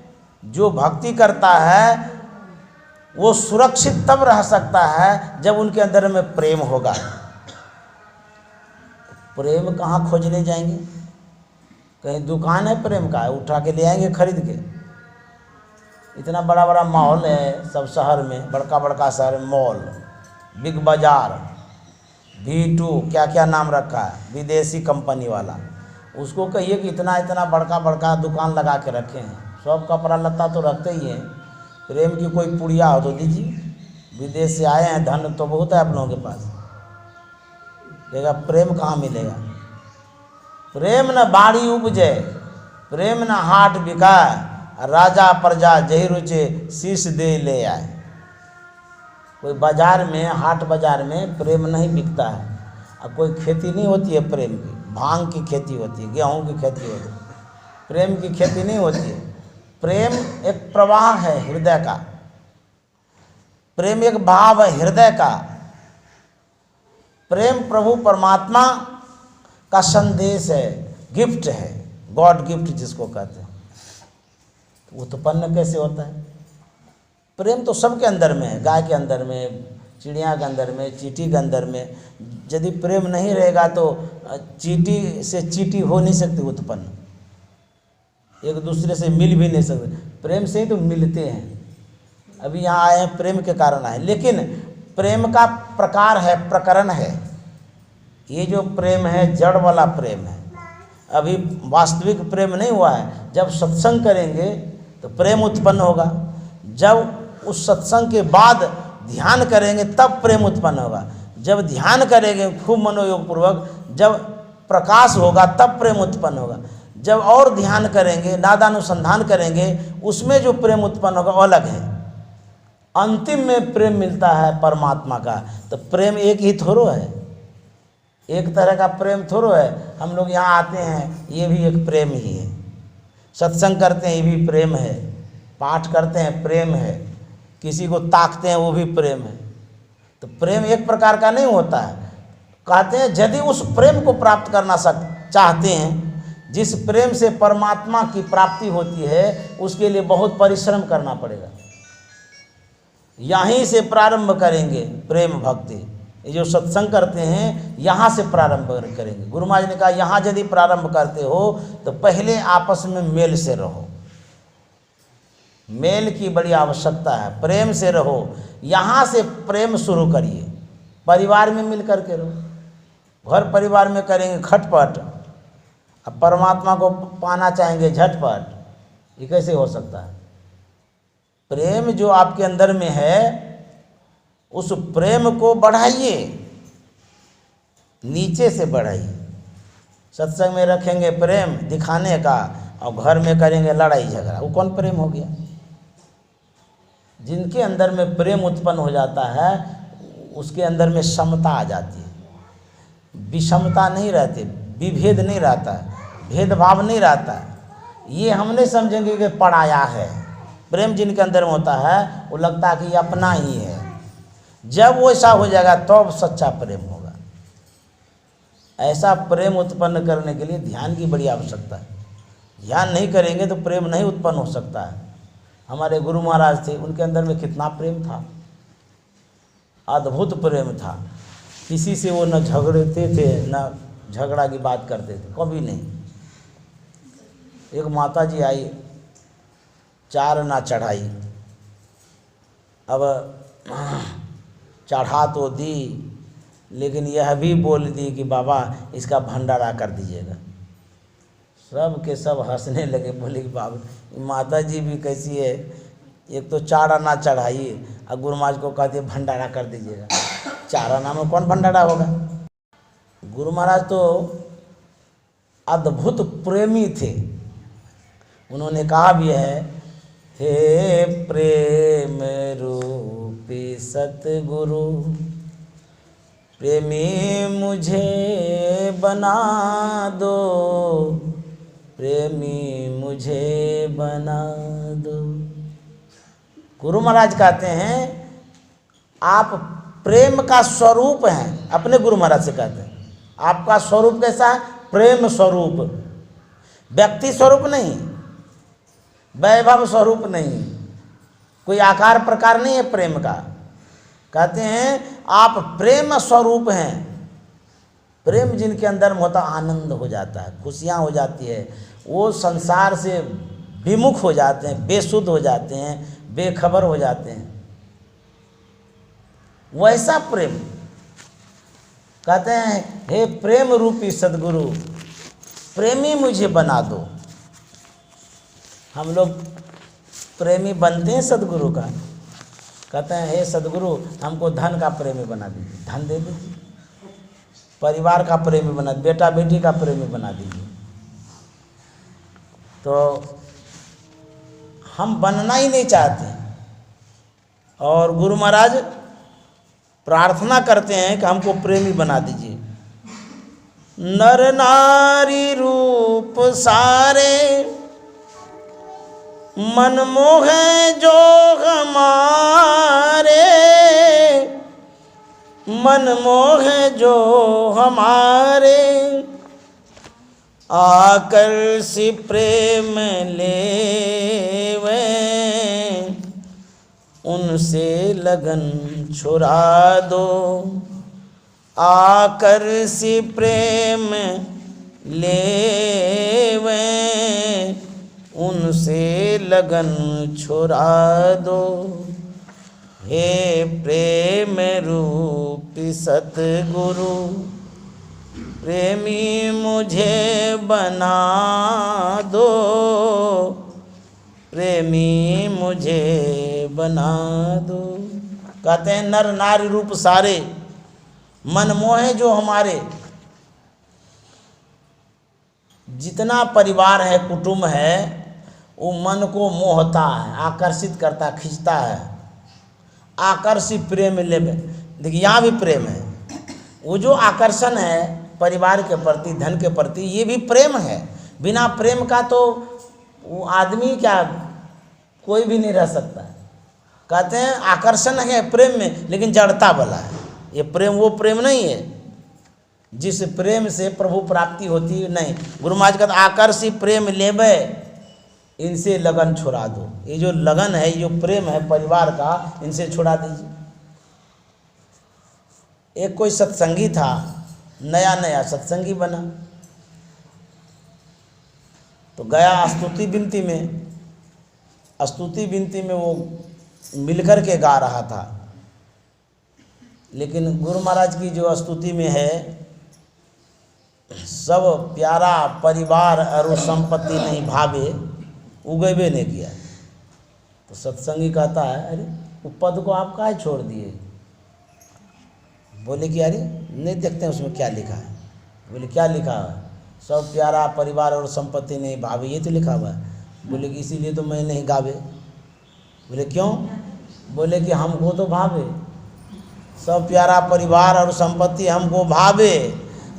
जो भक्ति करता है वो सुरक्षित तब रह सकता है जब उनके अंदर में प्रेम होगा। प्रेम कहाँ खोजने जाएंगे? कहीं दुकान है प्रेम का, उठा के ले आएंगे खरीद के। इतना बड़ा बड़ा मॉल है सब शहर में, बड़का बड़का शहर मॉल, बिग बाजार, V2 क्या क्या नाम रखा है विदेशी कंपनी वाला। उसको कहिए कि इतना इतना बड़का बड़का दुकान लगा के रखे हैं, सब कपड़ा लत्ता तो रखते ही हैं। प्रेम की कोई पुड़िया हो तो दीजिए, विदेश से आए हैं, धन तो बहुत है आप लोगों के पास, लेकिन प्रेम कहाँ मिलेगा? प्रेम न बाड़ी उपजे, प्रेम न हाट बिकाए, राजा प्रजा जही रुचे शीश दे ले आए। कोई बाजार में, हाट बाजार में प्रेम नहीं बिकता है। अब कोई खेती नहीं होती है प्रेम की, भांग की खेती होती है, गेहूं की खेती होती है, प्रेम की खेती नहीं होती है। प्रेम एक प्रवाह है हृदय का, प्रेम एक भाव है हृदय का। प्रेम प्रभु परमात्मा का संदेश है, गिफ्ट है, गॉड गिफ्ट जिसको कहते हैं। वो उत्पन्न कैसे होता है? प्रेम तो सबके अंदर में है, गाय के अंदर में, चिड़िया के अंदर में, चींटी के अंदर में। यदि प्रेम नहीं रहेगा तो चींटी से चींटी हो नहीं सकती उत्पन्न, एक दूसरे से मिल भी नहीं सकते। प्रेम से ही तो मिलते हैं। अभी यहाँ आए हैं प्रेम के कारण आए, लेकिन प्रेम का प्रकार है, प्रकरण है। ये जो प्रेम है जड़ वाला प्रेम है, अभी वास्तविक प्रेम नहीं हुआ है। जब सत्संग करेंगे तो प्रेम उत्पन्न होगा, जब उस सत्संग के बाद ध्यान करेंगे तब प्रेम उत्पन्न होगा, जब ध्यान करेंगे खूब मनोयोग पूर्वक, जब प्रकाश होगा तब प्रेम उत्पन्न होगा, जब और ध्यान करेंगे, नादानुसंधान करेंगे, उसमें जो प्रेम उत्पन्न होगा वो अलग है। अंतिम में प्रेम मिलता है परमात्मा का। तो प्रेम एक ही थोड़ो है, एक तरह का प्रेम थोड़ो है। हम लोग यहाँ आते हैं, ये भी एक प्रेम ही है। सत्संग करते हैं, ये भी प्रेम है। पाठ करते हैं, प्रेम है। किसी को ताकते हैं, वो भी प्रेम है। तो प्रेम एक प्रकार का नहीं होता है। कहते हैं यदि उस प्रेम को प्राप्त करना चाहते हैं, जिस प्रेम से परमात्मा की प्राप्ति होती है, उसके लिए बहुत परिश्रम करना पड़ेगा। यहीं से प्रारंभ करेंगे प्रेम भक्ति। ये जो सत्संग करते हैं यहाँ से प्रारंभ करेंगे। गुरु महाराज ने कहा यहाँ यदि प्रारंभ करते हो तो पहले आपस में मेल से रहो। मेल की बड़ी आवश्यकता है, प्रेम से रहो। यहाँ से प्रेम शुरू करिए, परिवार में मिल करके रहो। घर परिवार में करेंगे खटपट, अब परमात्मा को पाना चाहेंगे झटपट, ये कैसे हो सकता है? प्रेम जो आपके अंदर में है उस प्रेम को बढ़ाइए, नीचे से बढ़ाइए। सत्संग में रखेंगे प्रेम दिखाने का और घर में करेंगे लड़ाई झगड़ा, वो कौन प्रेम हो गया? जिनके अंदर में प्रेम उत्पन्न हो जाता है उसके अंदर में समता आ जाती है, विषमता नहीं रहती, विभेद नहीं रहता है, भेदभाव नहीं रहता है। ये हम नहीं समझेंगे कि पराया है। प्रेम जिनके अंदर में होता है वो लगता है कि ये अपना ही है। जब वो ऐसा हो जाएगा तब सच्चा प्रेम होगा। ऐसा प्रेम उत्पन्न करने के लिए ध्यान की बड़ी आवश्यकता है। ध्यान नहीं करेंगे तो प्रेम नहीं उत्पन्न हो सकता है। हमारे गुरु महाराज थे, उनके अंदर में कितना प्रेम था, अद्भुत प्रेम था। किसी से वो न झगड़ते थे न झगड़ा की बात करते थे, कभी नहीं। एक माता जी आई, चार ना चढ़ाई, अब चढ़ा तो दी लेकिन यह भी बोल दी कि बाबा इसका भंडारा कर दीजिएगा। सब के सब हंसने लगे, बोले कि बाबा माता जी भी कैसी है, एक तो चार आना चढ़ाई और गुरु महाराज को कहते भंडारा कर दीजिएगा। चार आना में कौन भंडारा होगा? गुरु महाराज तो अद्भुत प्रेमी थे। उन्होंने कहा भी है, हे प्रेम रूपी सतगुरु, प्रेमी मुझे बना दो, प्रेमी मुझे बना दो। गुरु महाराज कहते हैं आप प्रेम का स्वरूप हैं। अपने गुरु महाराज से कहते हैं आपका स्वरूप कैसा है? प्रेम स्वरूप, व्यक्ति स्वरूप नहीं, वैभव स्वरूप नहीं, कोई आकार प्रकार नहीं है प्रेम का। कहते हैं आप प्रेम स्वरूप हैं। प्रेम जिनके अंदर में होता आनंद हो जाता है, खुशियाँ हो जाती है, वो संसार से विमुख हो जाते हैं, बेसुध हो जाते हैं, बेखबर हो जाते हैं। वैसा प्रेम कहते हैं, हे प्रेम रूपी सद्गुरु, प्रेमी मुझे बना दो। हम लोग प्रेमी बनते हैं सद्गुरु का। कहते हैं, हे सद्गुरु हमको धन का प्रेमी बना दीजिए, धन दे दीजिए। परिवार का प्रेमी बना, बेटा बेटी का प्रेमी बना दीजिए। तो हम बनना ही नहीं चाहते। और गुरु महाराज प्रार्थना करते हैं कि हमको प्रेमी बना दीजिए। नर नारी रूप सारे मन मोहे जो हमारे, मन मोहे जो हमारे, आकर सी प्रेम लेवे, उनसे लगन छुड़ा दो। आकर सी प्रेम लेवे, उनसे लगन छुड़ा दो। हे प्रेम रूपी सतगुरु, प्रेमी मुझे बना दो, प्रेमी मुझे बना दो। कहते हैं नर नारी रूप सारे मन मोहे जो हमारे। जितना परिवार है, कुटुंब है, वो मन को मोहता है, आकर्षित करता, खींचता है। आकर्षित प्रेम ले, देखिए यहाँ भी प्रेम है। वो जो आकर्षण है परिवार के प्रति, धन के प्रति, ये भी प्रेम है। बिना प्रेम का तो वो आदमी क्या, कोई भी नहीं रह सकता। कहते हैं आकर्षण है प्रेम में, लेकिन जड़ता वाला है। ये प्रेम वो प्रेम नहीं है जिस प्रेम से प्रभु प्राप्ति होती है, नहीं। गुरु महाराज कहते आकर्षित प्रेम लेबे, इनसे लगन छुड़ा दो। ये जो लगन है, ये जो प्रेम है परिवार का, इनसे छुड़ा दीजिए। एक कोई सत्संगी था, नया नया सत्संगी बना, तो गया स्तुति विनती में। स्तुति विनती में वो मिलकर के गा रहा था, लेकिन गुरु महाराज की जो स्तुति में है, सब प्यारा परिवार और संपत्ति नहीं भावे, उगेबे नहीं किया। तो सत्संगी कहता है, अरे वो पद को आप काहे छोड़ दिए? बोले कि अरे नहीं देखते हैं उसमें क्या लिखा है। बोले क्या लिखा है? सब प्यारा परिवार और संपत्ति नहीं भावे, ये तो लिखा हुआ है। बोले कि इसीलिए तो मैं नहीं गावे। बोले क्यों? बोले कि हमको तो भावे, सब प्यारा परिवार और संपत्ति हमको भावे,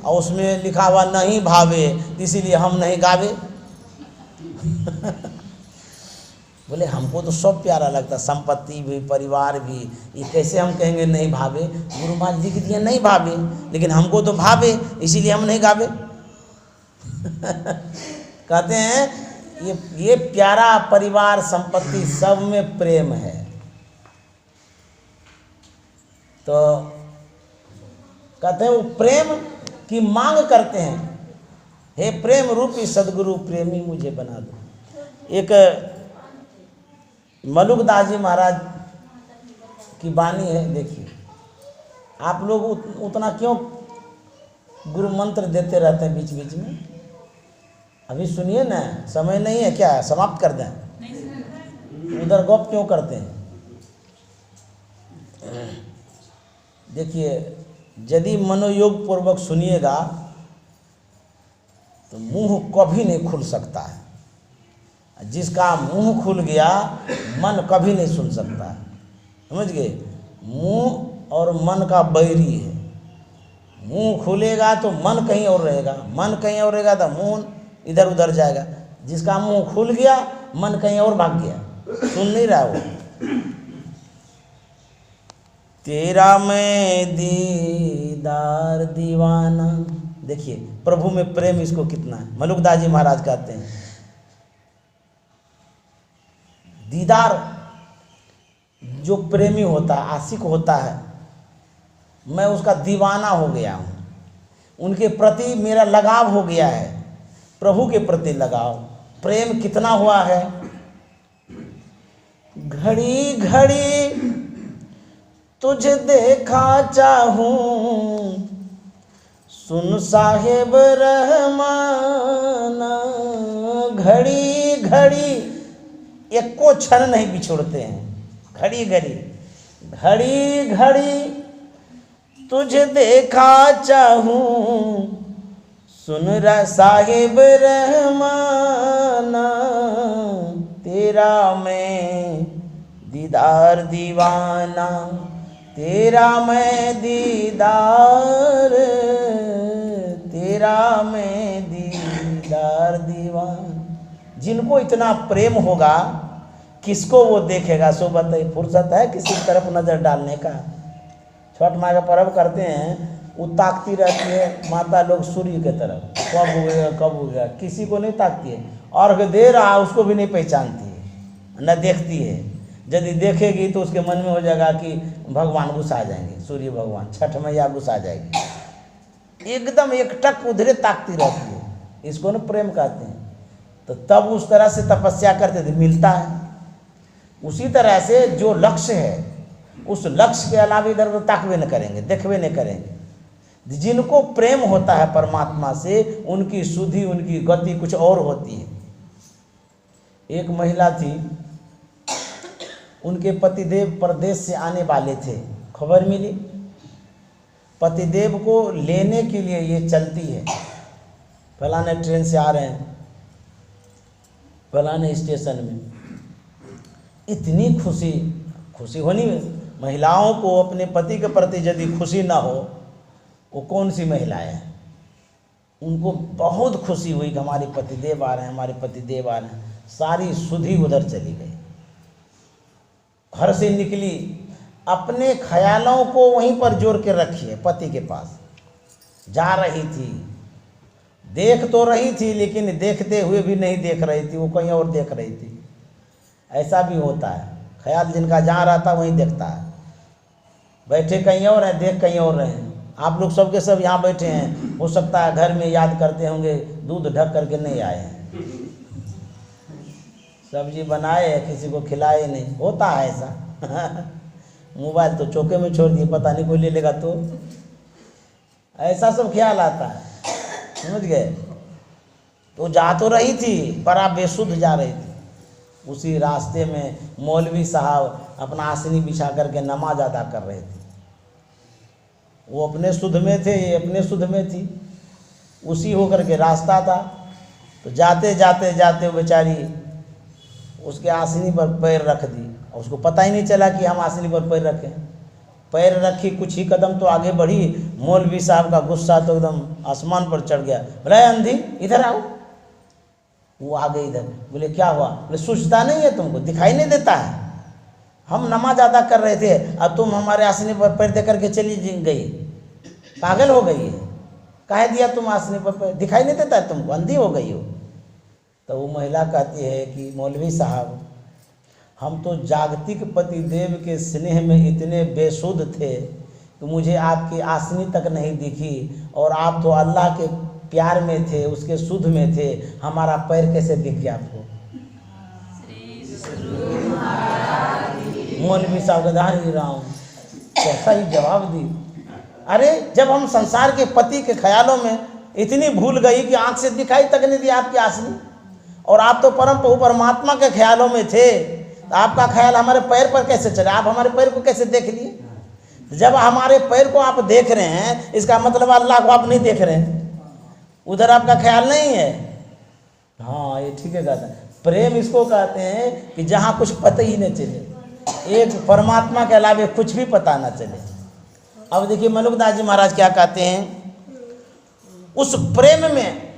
और उसमें लिखा हुआ नहीं भावे, इसीलिए हम नहीं गावे। बोले हमको तो सब प्यारा लगता, संपत्ति भी परिवार भी, ये कैसे हम कहेंगे नहीं भावे? गुरु महाराज लिख दिए नहीं भावे, लेकिन हमको तो भावे, इसीलिए हम नहीं गावे। कहते हैं ये प्यारा परिवार संपत्ति सब में प्रेम है। तो कहते हैं वो प्रेम की मांग करते हैं, हे प्रेम रूपी सद्गुरु, प्रेमी मुझे बना दो। एक मलुकदास जी महाराज की वाणी है, देखिए। आप लोग उतना क्यों गुरु मंत्र देते रहते हैं बीच बीच में? अभी सुनिए ना, समय नहीं है क्या? समाप्त कर दें? उधर गप क्यों करते हैं? देखिए, यदि मनोयोग पूर्वक सुनिएगा तो मुंह कभी नहीं खुल सकता है। जिसका मुंह खुल गया मन कभी नहीं सुन सकता, समझ गए। मुंह और मन का बैरी है। मुंह खुलेगा तो मन कहीं और रहेगा, मन कहीं और रहेगा तो मुंह इधर उधर जाएगा। जिसका मुंह खुल गया मन कहीं और भाग गया, सुन नहीं रहा वो। तेरा मैं दीदार दीवाना, देखिए प्रभु में प्रेम इसको कितना है। मलुकदास जी महाराज कहते हैं दीदार, जो प्रेमी होता है, आशिक होता है, मैं उसका दीवाना हो गया हूँ, उनके प्रति मेरा लगाव हो गया है। प्रभु के प्रति लगाव, प्रेम कितना हुआ है। घड़ी घड़ी तुझे देखा चाहूं, सुन साहेब रहमाना। घड़ी घड़ी एको क्षण नहीं बिछोड़ते हैं, घड़ी घड़ी घड़ी घड़ी तुझे देखा चाहूं, सुन रहा साहिब रहमाना। तेरा मैं दीदार दीवाना, तेरा मैं दीदार, तेरा मैं दीदार दीवाना। जिनको इतना प्रेम होगा किसको वो देखेगा। सो बताइए, फुर्सत है किसी की तरफ नज़र डालने का। छठ माँ का पर्व करते हैं, वो ताकती रहती है माता लोग सूर्य के तरफ, कब उगेगा कब उगेगा, किसी को नहीं ताकती है। अर्घ दे रहा उसको भी नहीं पहचानती है, न देखती है। यदि देखेगी तो उसके मन में हो जाएगा कि भगवान गुस्सा जाएंगे, सूर्य भगवान, छठ मैया गुस्सा जाएगी। एकदम एकटक उधरे ताकती रहती है, इसको न प्रेम कहते हैं। तो तब उस तरह से तपस्या करते थे, मिलता है। उसी तरह से जो लक्ष्य है उस लक्ष्य के अलावा इधर उधर ताकवे न करेंगे, देखवे नहीं करेंगे। जिनको प्रेम होता है परमात्मा से, उनकी सुधि, उनकी गति कुछ और होती है। एक महिला थी, उनके पतिदेव परदेश से आने वाले थे, खबर मिली। पतिदेव को लेने के लिए ये चलती है, फलाने ट्रेन से आ रहे हैं, फलाने स्टेशन में। इतनी खुशी, खुशी होनी महिलाओं को अपने पति के प्रति यदि खुशी ना हो, वो कौन सी महिलाएं हैं। उनको बहुत खुशी हुई कि हमारे पतिदेव आ रहे हैं, हमारे पतिदेव आ रहे हैं। सारी सुधि उधर चली गई, घर से निकली, अपने ख्यालों को वहीं पर जोड़ के रखी है, पति के पास जा रही थी। देख तो रही थी लेकिन देखते हुए भी नहीं देख रही थी, वो कहीं और देख रही थी। ऐसा भी होता है, ख्याल जिनका जहाँ रहता वहीं देखता है। बैठे कहीं और हैं, देख कहीं और रहे हैं। आप लोग सबके सब यहाँ बैठे हैं, हो सकता है घर में याद करते होंगे दूध ढक करके नहीं आए हैं, सब्जी बनाए है किसी को खिलाए नहीं, होता है ऐसा। मोबाइल तो चौके में छोड़ दिए, पता नहीं कोई ले लेगा तो, ऐसा सब ख्याल आता है, समझ गए। तो जा तो रही थी पर आप बेसुध जा रही थी। उसी रास्ते में मौलवी साहब अपना आसनी बिछा करके नमाज अदा कर रहे थे। वो अपने सुध में थे, ये अपने सुध में थी, उसी होकर के रास्ता था। तो जाते जाते जाते वो बेचारी उसके आसनी पर पैर रख दी, और उसको पता ही नहीं चला कि हम आसनी पर पैर रखें। पैर रखी, कुछ ही कदम तो आगे बढ़ी, मौलवी साहब का गुस्सा तो एकदम आसमान पर चढ़ गया। बोला अंधी इधर आओ। वो आ गई इधर, बोले क्या हुआ? बोले सूझता नहीं है तुमको, दिखाई नहीं देता है? हम नमाज अदा कर रहे थे और तुम हमारे आसनी पर पैर दे करके चली गई, पागल हो गई है? काहे दिया तुम आसनी पर पैर? दिखाई नहीं देता है तुमको, अंधी हो गई हो? तो वो महिला कहती है कि मौलवी साहब, हम तो जागतिक पतिदेव के स्नेह में इतने बेसुध थे कि मुझे आपकी आसनी तक नहीं दिखी, और आप तो अल्लाह के प्यार में थे, उसके सुध में थे, हमारा पैर कैसे दिख गया आपको? मौलवी साहब गदार ही रहा हूँ, कैसा ही जवाब दी। अरे जब हम संसार के पति के ख्यालों में इतनी भूल गई कि आंख से दिखाई तक नहीं दी आपकी आसनी, और आप तो परम प्रभु परमात्मा के ख्यालों में थे, तो आपका ख्याल हमारे पैर पर कैसे चले? आप हमारे पैर को कैसे देख लिए? जब हमारे पैर को आप देख रहे हैं, इसका मतलब अल्लाह को आप नहीं देख रहे हैं, उधर आपका ख्याल नहीं है। हाँ ये ठीक है कहता है। प्रेम इसको कहते हैं कि जहाँ कुछ पता ही न चले, एक परमात्मा के अलावे कुछ भी पता न चले। अब देखिए मलुकदास जी महाराज क्या कहते हैं, उस प्रेम में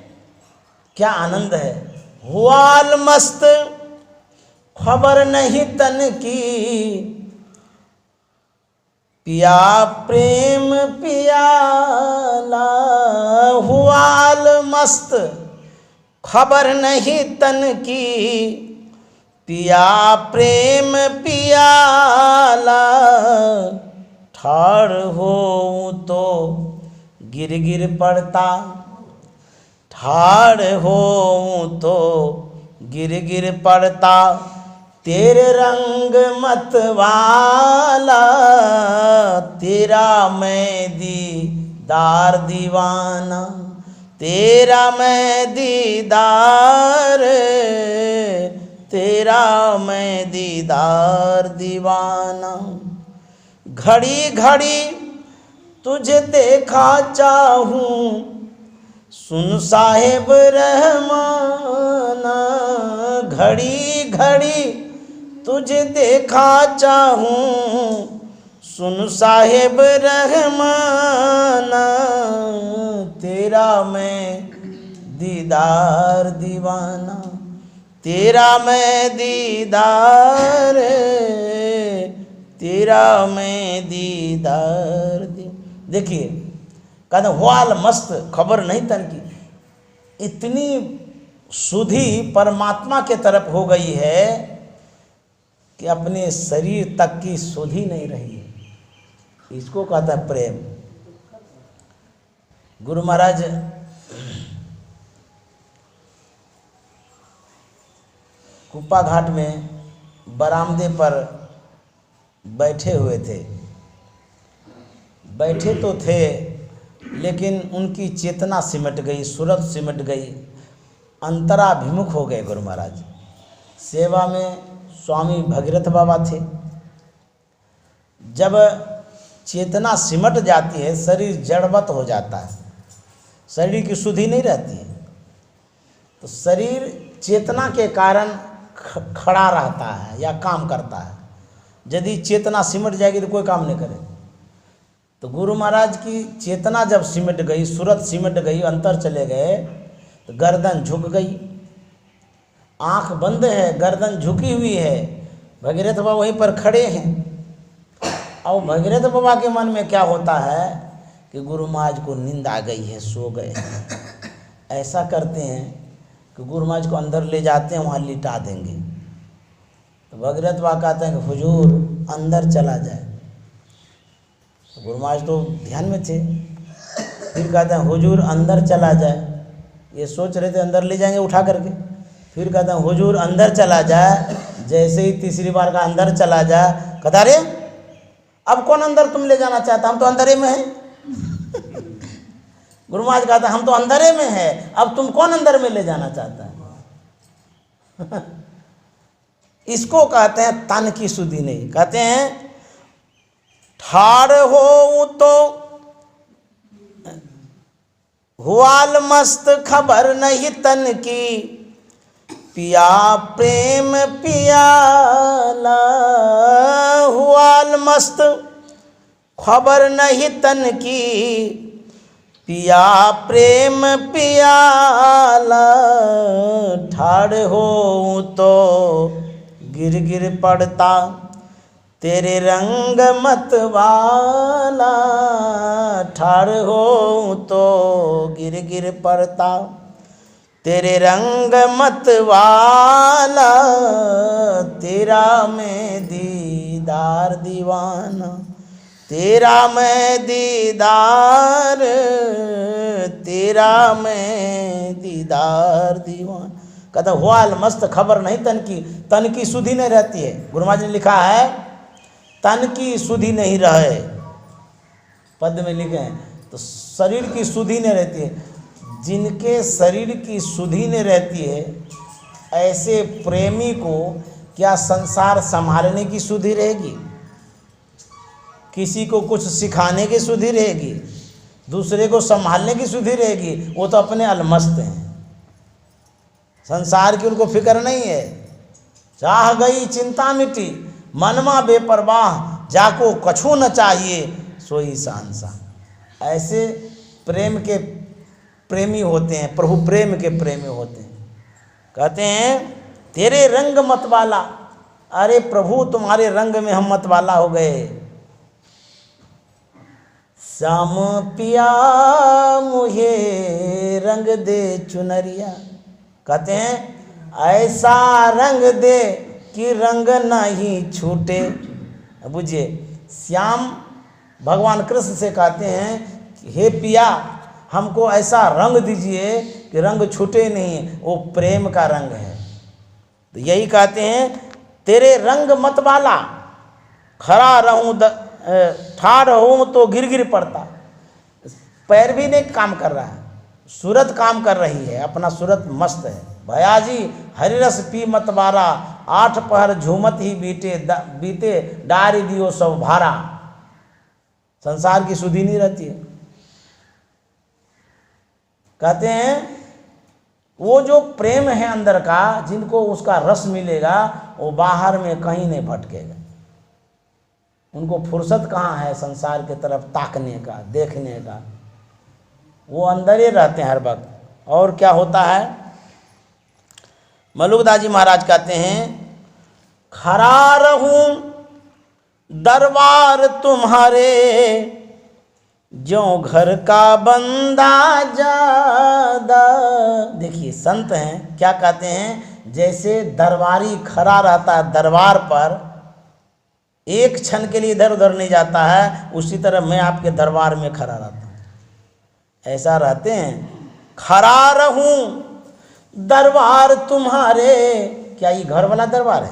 क्या आनंद है। हुआल मस्त खबर नहीं तन की, पिया प्रेम पियाला। हुआल मस्त खबर नहीं तन की, पिया प्रेम पियाला। ठाड़ हो तो गिर गिर पड़ता, ठाड़ हो तो गिर गिर पड़ता। तेरे रंग मत वाला, तेरा मैं दीदार दीवाना, तेरा मैं दीदार, तेरा मैं दीदार दीवाना। घड़ी घड़ी तुझे देखा चाहूं, सुन साहेब रहमाना। घड़ी घड़ी तुझे देखा चाहूं, सुन साहेब रहमाना। तेरा मैं दीदार दीवाना, तेरा मैं दीदार, तेरा मैं दीदार। देखिए कहते हुआल मस्त खबर नहीं तन की, इतनी सुधि परमात्मा के तरफ हो गई है कि अपने शरीर तक की सुधि नहीं रही है। इसको कहता है प्रेम। गुरु महाराज कुप्पा घाट में बरामदे पर बैठे हुए थे। बैठे तो थे लेकिन उनकी चेतना सिमट गई, सूरत सिमट गई, अंतराभिमुख हो गए गुरु महाराज। सेवा में स्वामी भगीरथ बाबा थे। जब चेतना सिमट जाती है, शरीर जड़वत हो जाता है, शरीर की सुधि नहीं रहती है, तो शरीर चेतना के कारण खड़ा रहता है या काम करता है। यदि चेतना सिमट जाएगी तो कोई काम नहीं करे। तो गुरु महाराज की चेतना जब सिमट गई, सूरत सिमट गई, अंतर चले गए, तो गर्दन झुक गई, आंख बंद है, गर्दन झुकी हुई है। भगीरथ बाबा वहीं पर खड़े हैं। और भगीरथ बाबा के मन में क्या होता है कि गुरु महाराज को नींद आ गई है, सो गए हैं। ऐसा करते हैं कि गुरु महाराज को अंदर ले जाते हैं, वहाँ लिटा देंगे। तो भगीरथ बाबा कहते हैं कि हुजूर अंदर चला जाए। तो गुरु महाराज तो ध्यान में थे। फिर कहते हैं हुजूर अंदर चला जाए। ये सोच रहे थे अंदर ले जाएंगे उठा करके। फिर कहते हैं हुजूर अंदर चला जाए। जैसे ही तीसरी बार का अंदर चला जाए, कहता रे अब कौन अंदर तुम ले जाना चाहता, हम तो अंदर में हैं। गुरु महाराज कहता हम तो अंधेरे में है, अब तुम कौन अंदर में ले जाना चाहता है। इसको कहते हैं तन की सुधि नहीं। कहते हैं ठाड़ हो तो हुआल मस्त खबर नहीं तन की, पिया प्रेम पियाला। हुआल मस्त खबर नहीं तन की, पिया प्रेम पियाला। ठाड़ हो तो गिर गिर पड़ता, तेरे रंग मत वाला। ठाड़ हो तो गिर गिर पड़ता, तेरे रंग मत वाला। तेरा मैं दीदार दीवाना, तेरा मैं दीदार, तेरा मैं दीदार दीवान। कहता हुआल मस्त खबर नहीं तन की, तन की सुधि नहीं रहती है। गुरु महाराज ने लिखा है तन की सुधि नहीं रहे, पद में लिखे हैं। तो शरीर की सुधि नहीं रहती है। जिनके शरीर की सुधि नहीं रहती है, ऐसे प्रेमी को क्या संसार संभालने की सुधि रहेगी? किसी को कुछ सिखाने की सुधि रहेगी? दूसरे को संभालने की सुधि रहेगी? वो तो अपने अलमस्त हैं। संसार की उनको फिक्र नहीं है। चाह गई चिंता मिटी, मनमा बेपरवाह, जाको कछु न चाहिए सोई शहंशाह। ऐसे प्रेम के प्रेमी होते हैं, प्रभु प्रेम के प्रेमी होते हैं। कहते हैं तेरे रंग मतवाला, अरे प्रभु तुम्हारे रंग में हम मतवाला हो गए। श्याम पिया मुझे रंग दे चुनरिया, कहते हैं ऐसा रंग दे कि रंग नहीं छूटे। बुझिए, श्याम भगवान कृष्ण से कहते हैं कि हे पिया हमको ऐसा रंग दीजिए कि रंग छूटे नहीं, वो प्रेम का रंग है। तो यही कहते हैं तेरे रंग मतवाला, खड़ा रहूं ठाड़ रहूं तो गिर गिर पड़ता। पैर भी नहीं काम कर रहा है, सूरत काम कर रही है, अपना सूरत मस्त है। भया जी हरिरस पी मतवारा, 8 पहर झूमत ही बीते डारी दियो सब भारा। संसार की सुधी नहीं रहती है। कहते हैं वो जो प्रेम है अंदर का, जिनको उसका रस मिलेगा वो बाहर में कहीं नहीं भटकेगा। उनको फुर्सत कहाँ है संसार की तरफ ताकने का, देखने का, वो अंदर ही रहते हैं हर वक्त। और क्या होता है, मलुकदास जी महाराज कहते हैं खड़ा रहूं दरबार तुम्हारे, ज्यों घर का बंदा ज्यादा। देखिए संत हैं क्या कहते हैं, जैसे दरबारी खड़ा रहता है दरबार पर, एक क्षण के लिए इधर उधर नहीं जाता है, उसी तरह मैं आपके दरबार में खड़ा रहता हूँ। ऐसा रहते हैं। खड़ा रहूं दरबार तुम्हारे, क्या ये घर वाला दरबार है?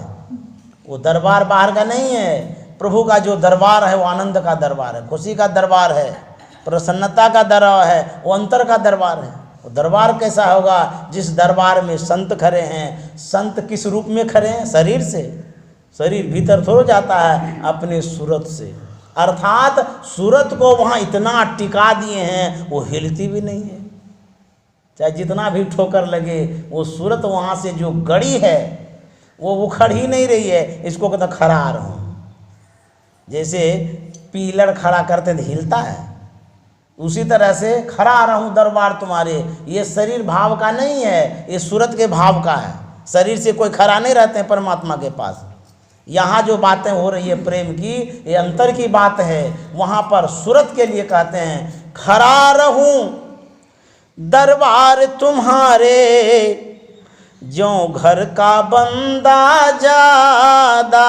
वो दरबार बाहर का नहीं है। प्रभु का जो दरबार है वो आनंद का दरबार है, खुशी का दरबार है, प्रसन्नता का दरबार है, वो अंतर का दरबार है। वो दरबार कैसा होगा? जिस दरबार में संत खड़े हैं। संत किस रूप में खड़े हैं? शरीर से। शरीर भीतर थोड़ा जाता है, अपने सूरत से, अर्थात सूरत को वहाँ इतना टिका दिए हैं वो हिलती भी नहीं है। चाहे जितना भी ठोकर लगे, वो सूरत वहाँ से जो गड़ी है वो उखड़ ही नहीं रही है। इसको कहते खड़ा रहूं। जैसे पीलर खड़ा करते तो हिलता है, उसी तरह से खड़ा रहूं दरबार तुम्हारे। ये शरीर भाव का नहीं है, ये सूरत के भाव का है। शरीर से कोई खड़ा नहीं रहते हैं परमात्मा के पास। यहाँ जो बातें हो रही है प्रेम की, ये अंतर की बात है। वहाँ पर सूरत के लिए कहते हैं खड़ा रहूं दरबार तुम्हारे, ज्यों घर का बंदा ज्यादा।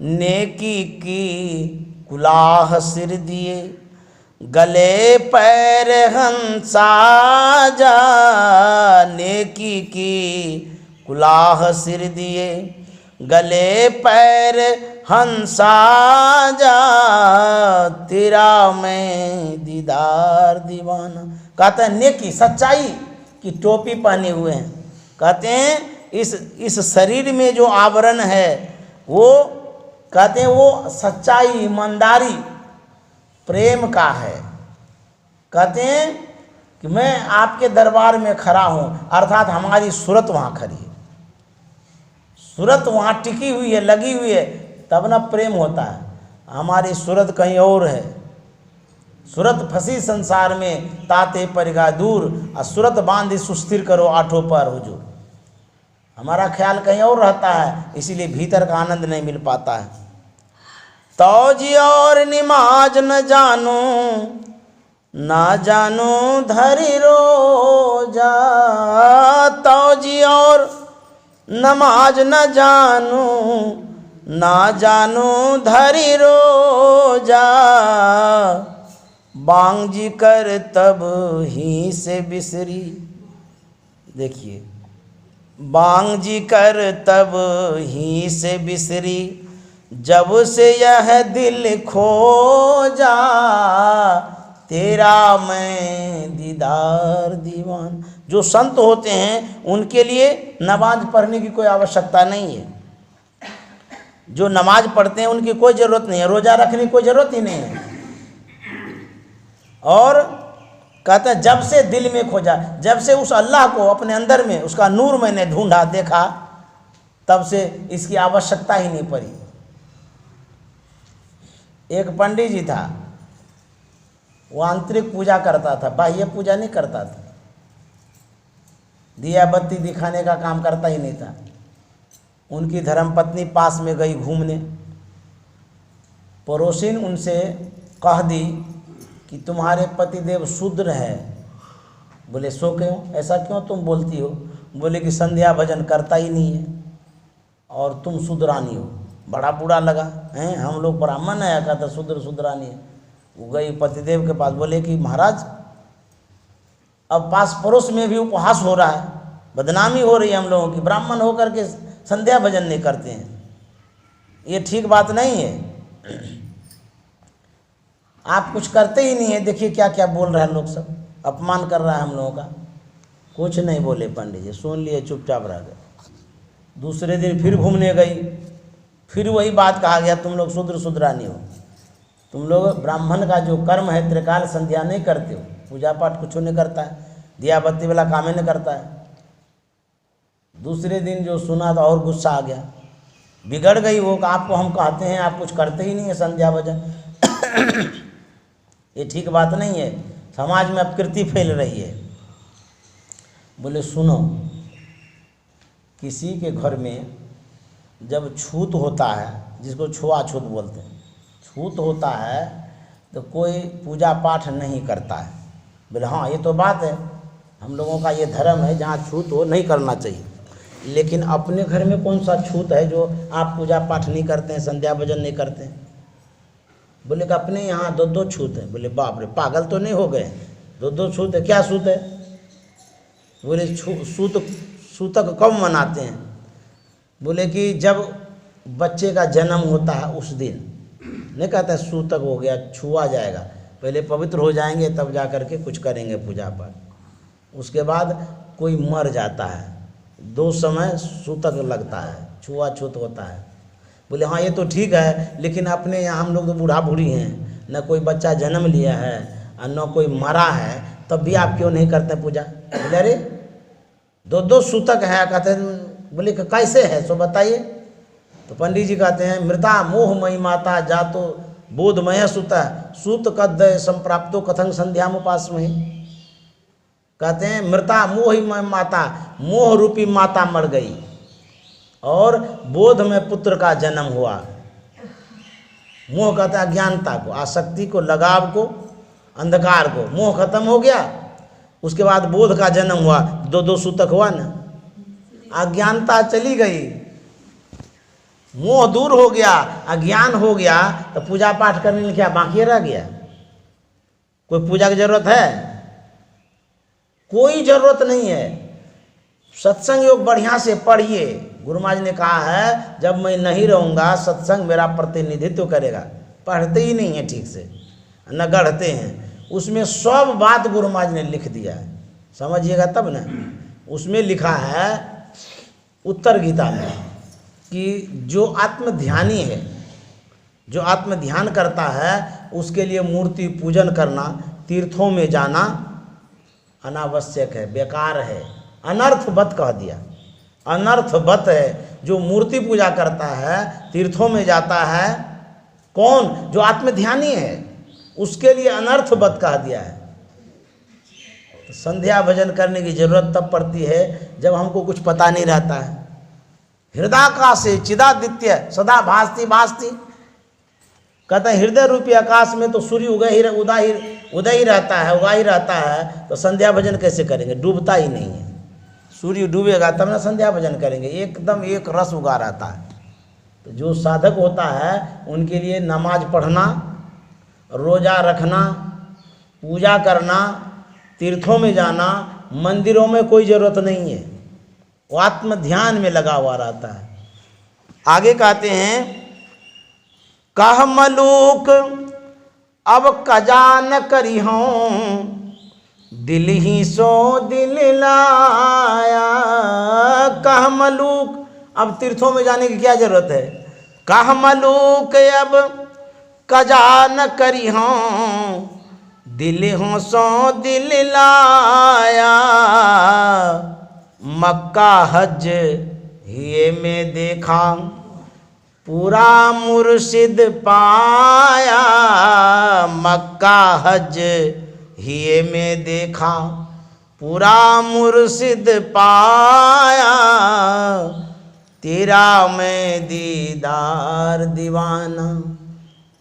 नेकी की कुलाह सिर दिए, गले पैर हंसा जा। नेकी की कुलाह सिर दिए, गले पैर हंसा जा। तेरा मैं दीदार दीवाना। कहते हैं नेकी सच्चाई की टोपी पहने हुए हैं। कहते हैं इस शरीर में जो आवरण है वो, कहते हैं वो सच्चाई ईमानदारी प्रेम का है। कहते हैं कि मैं आपके दरबार में खड़ा हूँ, अर्थात हमारी सूरत वहाँ खड़ी है, सूरत वहाँ टिकी हुई है, लगी हुई है, तब ना प्रेम होता है। हमारी सूरत कहीं और है। सूरत फंसी संसार में ताते परिगा दूर, और सूरत बांधी सुस्थिर करो आठों पर हुजूर। हमारा ख्याल कहीं और रहता है, इसीलिए भीतर का आनंद नहीं मिल पाता है। तौजी और निमाज न जानू, ना जानू धरी रोजा। तौजी और नमाज न जानू, ना जानू धरी रोजा। बांग जी कर तब ही से बिसरी। देखिए, बांग जी कर तब ही से बिसरी, जब से यह दिल खोजा। तेरा मैं दीदार दीवान। जो संत होते हैं उनके लिए नमाज पढ़ने की कोई आवश्यकता नहीं है। जो नमाज पढ़ते हैं उनकी कोई ज़रूरत नहीं है, रोज़ा रखने की कोई ज़रूरत ही नहीं है। और कहता है जब से दिल में खोजा, जब से उस अल्लाह को अपने अंदर में उसका नूर मैंने ढूंढा देखा, तब से इसकी आवश्यकता ही नहीं पड़ी। एक पंडित जी था, वो आंतरिक पूजा करता था, बाह्य पूजा नहीं करता था, दिया बत्ती दिखाने का काम करता ही नहीं था। उनकी धर्मपत्नी पास में गई घूमने, पड़ोसिन उनसे कह दी कि तुम्हारे पतिदेव शूद्र है। बोले सो क्यों, ऐसा क्यों तुम बोलती हो? बोले कि संध्या भजन करता ही नहीं है और तुम शूद्रानी हो। बड़ा बुरा लगा, हैं हम लोग ब्राह्मण है, कहता शूद्र शूद्रानी है। वो गई पतिदेव के पास, बोले कि महाराज अब पास पड़ोस में भी उपहास हो रहा है, बदनामी हो रही है हम लोगों की, ब्राह्मण होकर के संध्या भजन नहीं करते हैं, ये ठीक बात नहीं है। आप कुछ करते ही नहीं है, देखिए क्या क्या बोल रहे हैं लोग, सब अपमान कर रहा है हम लोगों का। कुछ नहीं बोले पंडित जी, सुन लिए, चुपचाप रह गए। दूसरे दिन फिर घूमने गई, फिर वही बात कहा गया, तुम लोग शूद्र शूद्रानी हो, तुम लोग ब्राह्मण का जो कर्म है त्रिकाल संध्या नहीं करते हो, पूजा पाठ कुछ नहीं करता है, दिया बत्ती वाला काम ही नहीं करता है। दूसरे दिन जो सुना तो और गुस्सा आ गया, बिगड़ गई वो, आपको हम कहते हैं आप कुछ करते ही नहीं है संध्या भजन। ये ठीक बात नहीं है, समाज में अपकीर्ति फैल रही है। बोले सुनो, किसी के घर में जब छूत होता है, जिसको छुआछूत बोलते हैं, छूत होता है तो कोई पूजा पाठ नहीं करता है। बोले हाँ ये तो बात है, हम लोगों का ये धर्म है, जहाँ छूत हो नहीं करना चाहिए। लेकिन अपने घर में कौन सा छूत है जो आप पूजा पाठ नहीं करते हैं, संध्या भजन नहीं करते हैं? बोले कि अपने यहाँ दो दो छूत है। बोले बाप रे, पागल तो नहीं हो गए, दो दो छूत है, क्या छूत है? बोले सूतक कब मनाते हैं? बोले कि जब बच्चे का जन्म होता है उस दिन, नहीं कहते हैं सूतक हो गया, छुआ जाएगा, पहले पवित्र हो जाएंगे तब जा कर के कुछ करेंगे पूजा पाठ। उसके बाद कोई मर जाता है, 2 समय सूतक लगता है, छुआछूत होता है। बोले हाँ ये तो ठीक है, लेकिन अपने यहाँ हम लोग तो बूढ़ा बूढ़ी हैं, न कोई बच्चा जन्म लिया है और न कोई मरा है, तब भी आप क्यों नहीं करते पूजा? बोले अरे 2 सूतक है, कहते हैं। बोले कि कैसे है सो बताइए। तो पंडित जी कहते हैं मृता मोहमयी माता जातो बोधमय सुता सूत कद संप्राप्तो कथं संध्याम उपासमहि। कहते हैं मृता मोहमयी माता, मोह रूपी माता मर गई और बोध में पुत्र का जन्म हुआ। मोह कहता है अज्ञानता को, आसक्ति को, लगाव को, अंधकार को। मोह खत्म हो गया, उसके बाद बोध का जन्म हुआ, 2 सूतक हुआ ना। अज्ञानता चली गई, मोह दूर हो गया, अज्ञान हो गया, तो पूजा पाठ करने में क्या बाकी रह गया? कोई पूजा की जरूरत है? कोई जरूरत नहीं है। सत्संग योग बढ़िया से पढ़िए। गुरु महाराज ने कहा है जब मैं नहीं रहूँगा सत्संग मेरा प्रतिनिधित्व करेगा। पढ़ते ही नहीं है ठीक से, न गढ़ते हैं। उसमें सब बात गुरु महाराज ने लिख दिया है, समझिएगा तब ना। उसमें लिखा है उत्तर गीता में कि जो आत्मध्यानी है, जो आत्मध्यान करता है, उसके लिए मूर्ति पूजन करना, तीर्थों में जाना अनावश्यक है, बेकार है, अनर्थवत कह दिया। अनर्थवत है जो मूर्ति पूजा करता है, तीर्थों में जाता है, कौन? जो आत्मध्यानी है, उसके लिए अनर्थवत कह दिया है। तो संध्या भजन करने की जरूरत तब पड़ती है जब हमको कुछ पता नहीं रहता है। हृदयाकाशे चिदादित्य सदा भासती भासती, कहते हैं हृदय रूपी आकाश में तो सूर्य उदय ही रहता है, उगा ही रहता है, तो संध्या भजन कैसे करेंगे? डूबता ही नहीं है। सूर्य डूबेगा तब ना संध्या भजन करेंगे, एकदम एक रस उगा रहता है। तो जो साधक होता है उनके लिए नमाज पढ़ना, रोजा रखना, पूजा करना, तीर्थों में जाना, मंदिरों में कोई ज़रूरत नहीं है। वो आत्म ध्यान में लगा हुआ रहता है। आगे कहते हैं कह मलूक अब कजान करी हों, दिल ही सो दिल लाया। कह मलूक, अब तीर्थों में जाने की क्या जरूरत है? कह मलूक अब कजान करी हों, दिल होसों दिल लाया, मक्का हज ये में देखा, पूरा मुर्शिद पाया, मक्का हज ये में देखा, पूरा मुर्शिद पाया, तेरा मैं दीदार दीवाना,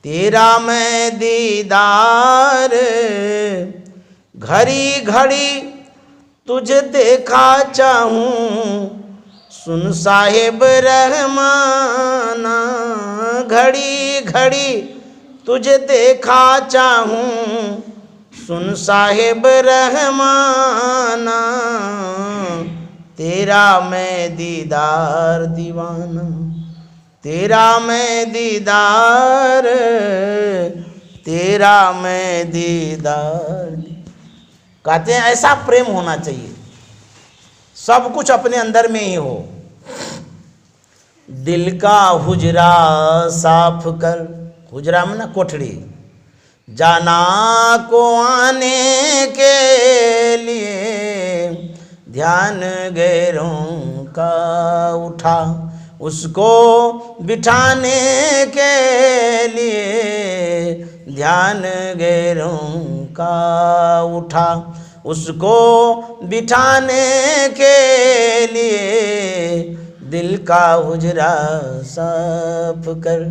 तेरा मैं दीदार, घड़ी घड़ी तुझे देखा चाहूँ, सुन साहिब रहमाना, घड़ी घड़ी तुझे देखा चाहूँ, सुन साहिब रहमाना, तेरा मैं दीदार दीवाना, तेरा मैं दीदार, तेरा मैं दीदार। कहते हैं ऐसा प्रेम होना चाहिए, सब कुछ अपने अंदर में ही हो। दिल का हुजरा साफ कर, हुजरा में ना कोठड़ी, जाना को आने के लिए, ध्यान गैरों का उठा, उसको बिठाने के लिए, ध्यान गैरों का उठा, उसको बिठाने के लिए, दिल का हुजरा साफ कर।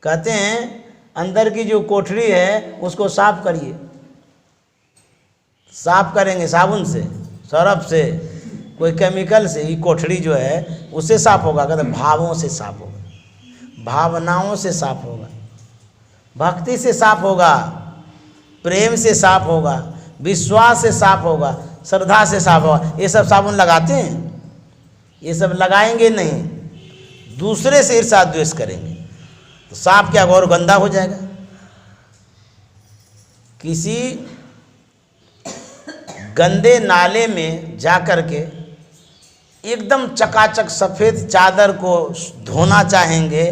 कहते हैं अंदर की जो कोठरी है उसको साफ करिए। साफ करेंगे साबुन से, सरफ से, कोई केमिकल से, ये कोठरी जो है उससे साफ होगा। कहते भावों से साफ होगा, भावनाओं से साफ होगा, भक्ति से साफ होगा, प्रेम से साफ होगा, विश्वास से साफ होगा, श्रद्धा से साफ होगा। ये सब साबुन लगाते हैं, ये सब लगाएंगे नहीं, दूसरे से ईर्ष्या द्वेष करेंगे तो साफ क्या और गंदा हो जाएगा। किसी गंदे नाले में जा कर के एकदम चकाचक सफ़ेद चादर को धोना चाहेंगे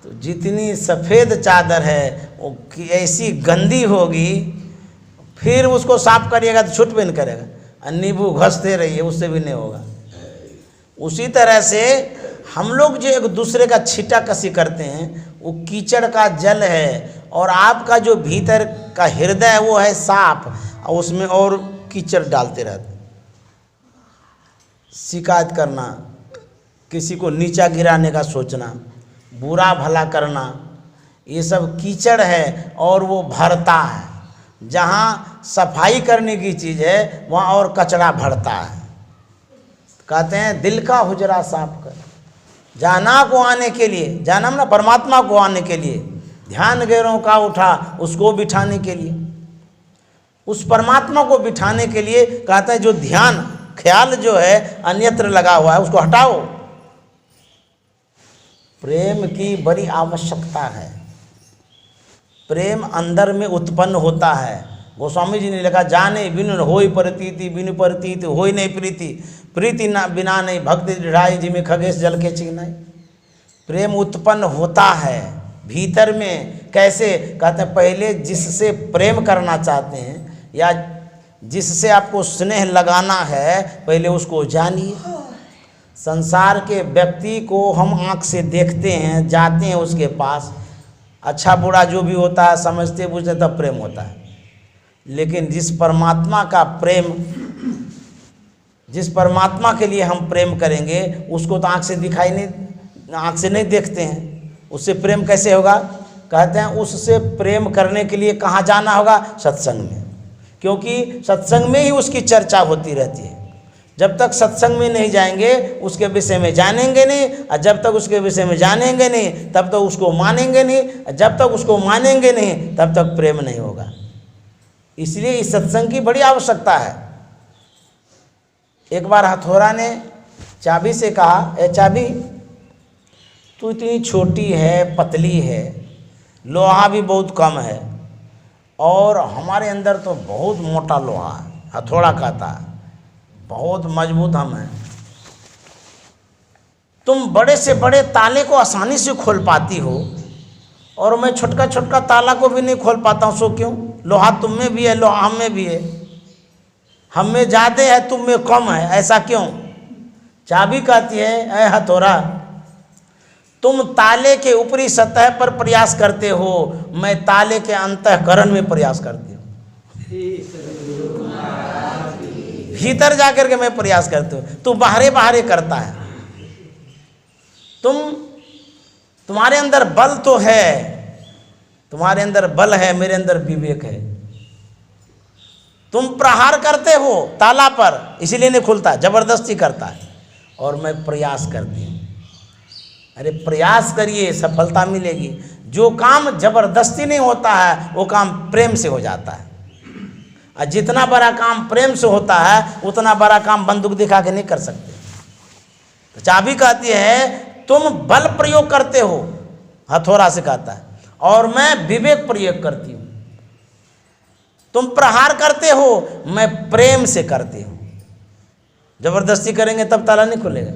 तो जितनी सफ़ेद चादर है वो ऐसी गंदी होगी, फिर उसको साफ करिएगा तो छूट भी नहीं करेगा, नींबू घसते रहिए उससे भी नहीं होगा। उसी तरह से हम लोग जो एक दूसरे का छीटा कसी करते हैं वो कीचड़ का जल है, और आपका जो भीतर का हृदय है वो है साफ, और उसमें और कीचड़ डालते रहते। शिकायत करना, किसी को नीचा गिराने का सोचना, बुरा भला करना, ये सब कीचड़ है और वो भरता है। जहाँ सफाई करने की चीज़ है वहाँ और कचरा भरता है। कहते हैं दिल का हुजरा साफ कर, जाना को आने के लिए, जाना ना परमात्मा को आने के लिए, ध्यान गैरों का उठा, उसको बिठाने के लिए, उस परमात्मा को बिठाने के लिए। कहता है जो ध्यान ख्याल जो है अन्यत्र लगा हुआ है उसको हटाओ। प्रेम की बड़ी आवश्यकता है, प्रेम अंदर में उत्पन्न होता है। गोस्वामी जी ने लिखा, जाने बिनु होई प्रतीति, बिनु प्रतीति होई नहीं प्रीति, प्रीति ना बिना नहीं भक्ति दृढ़ाई, जिमे खगेश जल के चिन्ह। प्रेम उत्पन्न होता है भीतर में। कैसे? कहते हैं पहले जिससे प्रेम करना चाहते हैं या जिससे आपको स्नेह लगाना है पहले उसको जानिए। संसार के व्यक्ति को हम आँख से देखते हैं, जाते हैं उसके पास, अच्छा बुरा जो भी होता है समझते बुझते तब प्रेम होता है। लेकिन जिस परमात्मा का प्रेम, जिस परमात्मा के लिए हम प्रेम करेंगे उसको तो आँख से दिखाई नहीं, आँख से नहीं देखते हैं, उससे प्रेम कैसे होगा? कहते हैं उससे प्रेम करने के लिए कहाँ जाना होगा? सत्संग में, क्योंकि सत्संग में ही उसकी चर्चा होती रहती है। जब तक सत्संग में नहीं जाएंगे उसके विषय में जानेंगे नहीं, और जब तक उसके विषय में जानेंगे नहीं तब तक उसको मानेंगे नहीं, जब तक उसको मानेंगे नहीं तब तक प्रेम नहीं होगा। इसलिए इस सत्संग की बड़ी आवश्यकता है। एक बार हथौड़ा ने चाबी से कहा, ए चाबी तू इतनी छोटी है, पतली है, लोहा भी बहुत कम है और हमारे अंदर तो बहुत मोटा लोहा है। हथौड़ा कहता है बहुत मजबूत हम हैं, तुम बड़े से बड़े ताले को आसानी से खोल पाती हो और मैं छोटका छोटका ताला को भी नहीं खोल पाता हूँ, सो क्यों? लोहा तुम में भी है, लोहा हम में भी है, हम में ज़्यादा है तुम में कम है, ऐसा क्यों? चाबी कहती है, ऐ हथौड़ा, तुम ताले के ऊपरी सतह पर प्रयास करते हो, मैं ताले के अंतःकरण में प्रयास करती हूँ। भीतर जाकर के मैं प्रयास करती हूँ, तू बाहरे बाहरे करता है। तुम्हारे अंदर बल तो है, तुम्हारे अंदर बल है, मेरे अंदर विवेक है। तुम प्रहार करते हो ताला पर, इसीलिए नहीं खुलता, जबरदस्ती करता है, और मैं प्रयास करती हूँ। अरे प्रयास करिए, सफलता मिलेगी। जो काम जबरदस्ती नहीं होता है वो काम प्रेम से हो जाता है, और जितना बड़ा काम प्रेम से होता है उतना बड़ा काम बंदूक दिखा के नहीं कर सकते। तो चाबी कहती है तुम बल प्रयोग करते हो, हथौड़ा से कहता है, और मैं विवेक प्रयोग करती हूँ। तुम प्रहार करते हो, मैं प्रेम से करती हूँ। जबरदस्ती करेंगे तब ताला नहीं खुलेगा।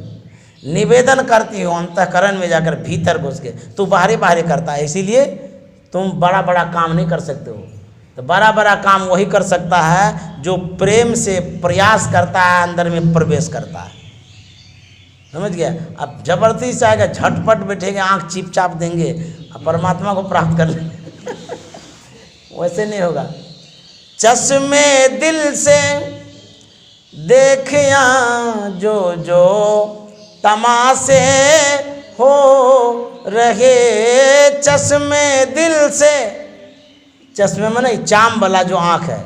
निवेदन करती हूँ अंतःकरण में जाकर, भीतर घुस के। तू बाहरी बाहरी करता है, इसीलिए तुम बड़ा बड़ा काम नहीं कर सकते हो। तो बड़ा बड़ा काम वही कर सकता है जो प्रेम से प्रयास करता है, अंदर में प्रवेश करता है। समझ गया? अब जबरदस्ती से आएगा, झटपट बैठेंगे, आँख चिप चाप देंगे, अब परमात्मा को प्राप्त कर लेंगे वैसे नहीं होगा। चश्मे दिल से देखिया जो जो तमाशे हो रहे, चश्मे दिल से, चश्मे में नहीं, चाम वाला जो आँख है,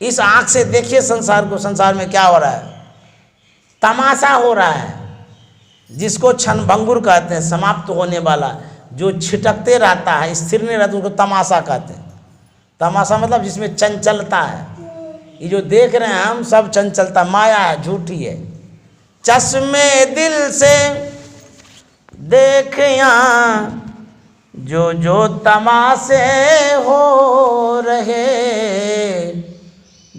इस आँख से देखिए संसार को। संसार में क्या हो रहा है? तमाशा हो रहा है, जिसको क्षणभंगुर कहते हैं, समाप्त होने वाला, जो छिटकते रहता है, स्थिर नहीं रहता, उसको तमाशा कहते हैं। तमाशा मतलब जिसमें चंचलता है। ये जो देख रहे हैं हम सब चंचलता, माया है, झूठी है। चश्मे दिल से देखिया जो जो तमाशे हो रहे,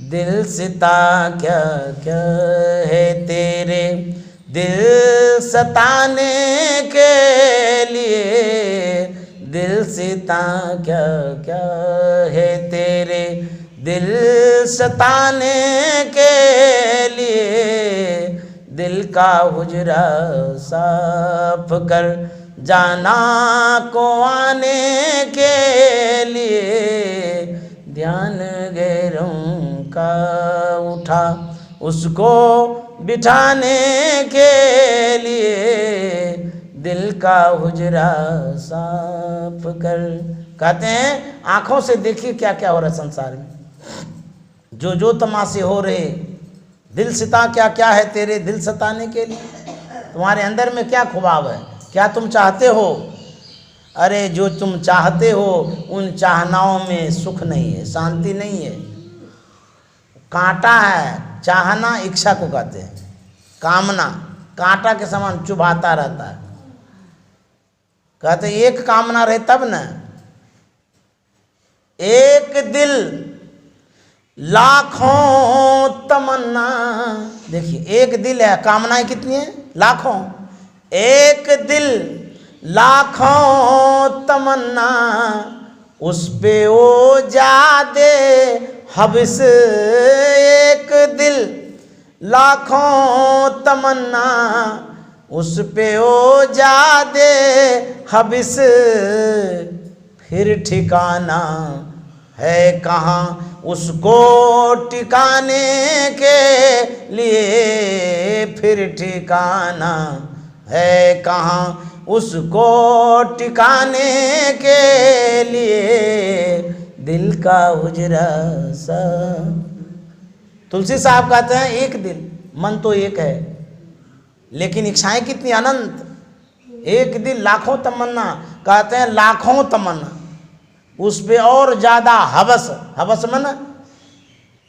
दिल सिता क्या क्या है तेरे, दिल सताने के लिए, दिल सिता क्या क्या है तेरे, दिल सताने के लिए, दिल का हुजरा साफ कर जाना को आने के लिए, ध्यान गैरों का उठा उसको बिठाने के लिए, दिल का हुजरा साफ कर। कहते हैं आँखों से देखिए क्या क्या हो रहा है संसार में, जो जो तमाशे हो रहे, दिल सिता क्या क्या है तेरे, दिल सताने के लिए। तुम्हारे अंदर में क्या ख्वाब है, क्या तुम चाहते हो? अरे जो तुम चाहते हो उन चाहनाओं में सुख नहीं है, शांति नहीं है, कांटा है। चाहना इच्छा को कहते हैं, कामना कांटा के समान चुभाता रहता है। कहते एक कामना रहे तब न, एक दिल लाखों तमन्ना। देखिए एक दिल है, कामनाएं कितनी है? लाखों। एक दिल लाखों तमन्ना, उस पे ओ जादे हबिस। एक दिल लाखों तमन्ना, उस पे ओ जादे हबिस। फिर ठिकाना है कहाँ उसको टिकाने के लिए, फिर ठिकाना है कहाँ उसको टिकाने के लिए, दिल का हुजरा सा। तुलसी साहब कहते हैं एक दिल, मन तो एक है लेकिन इच्छाएं कितनी अनंत। एक दिल लाखों तमन्ना, कहते हैं लाखों तमन्ना, उस पे और ज़्यादा हवस। हवस मन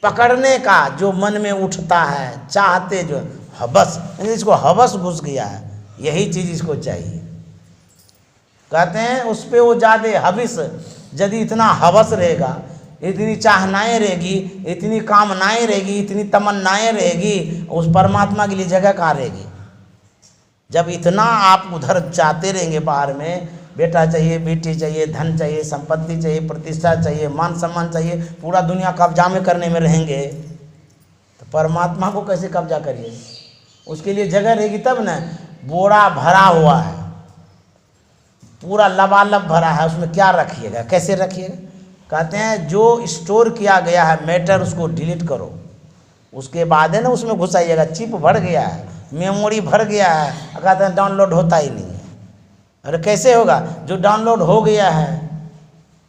पकड़ने का, जो मन में उठता है, चाहते जो हवस, इसको हवस घुस गया है, यही चीज़ इसको चाहिए। कहते हैं उस पे वो ज़्यादा हविस। यदि इतना हवस रहेगा, इतनी चाहनाएं रहेगी, इतनी कामनाएं रहेगी, इतनी तमन्नाएं रहेगी, उस परमात्मा के लिए जगह कहाँ रहेगी? जब इतना आप उधर जाते रहेंगे बाहर में, बेटा चाहिए, बेटी चाहिए, धन चाहिए, संपत्ति चाहिए, प्रतिष्ठा चाहिए, मान सम्मान चाहिए, पूरा दुनिया कब्जा में करने में रहेंगे तो परमात्मा को कैसे कब्जा करिए? उसके लिए जगह रहेगी तब ना। बोरा भरा हुआ है, पूरा लबालब भरा है, उसमें क्या रखिएगा, कैसे रखिएगा? कहते हैं जो स्टोर किया गया है मैटर उसको डिलीट करो, उसके बाद है ना उसमें घुसाइएगा। चिप भर गया है, मेमोरी भर गया है, कहते हैं डाउनलोड होता ही नहीं है। अरे कैसे होगा? जो डाउनलोड हो गया है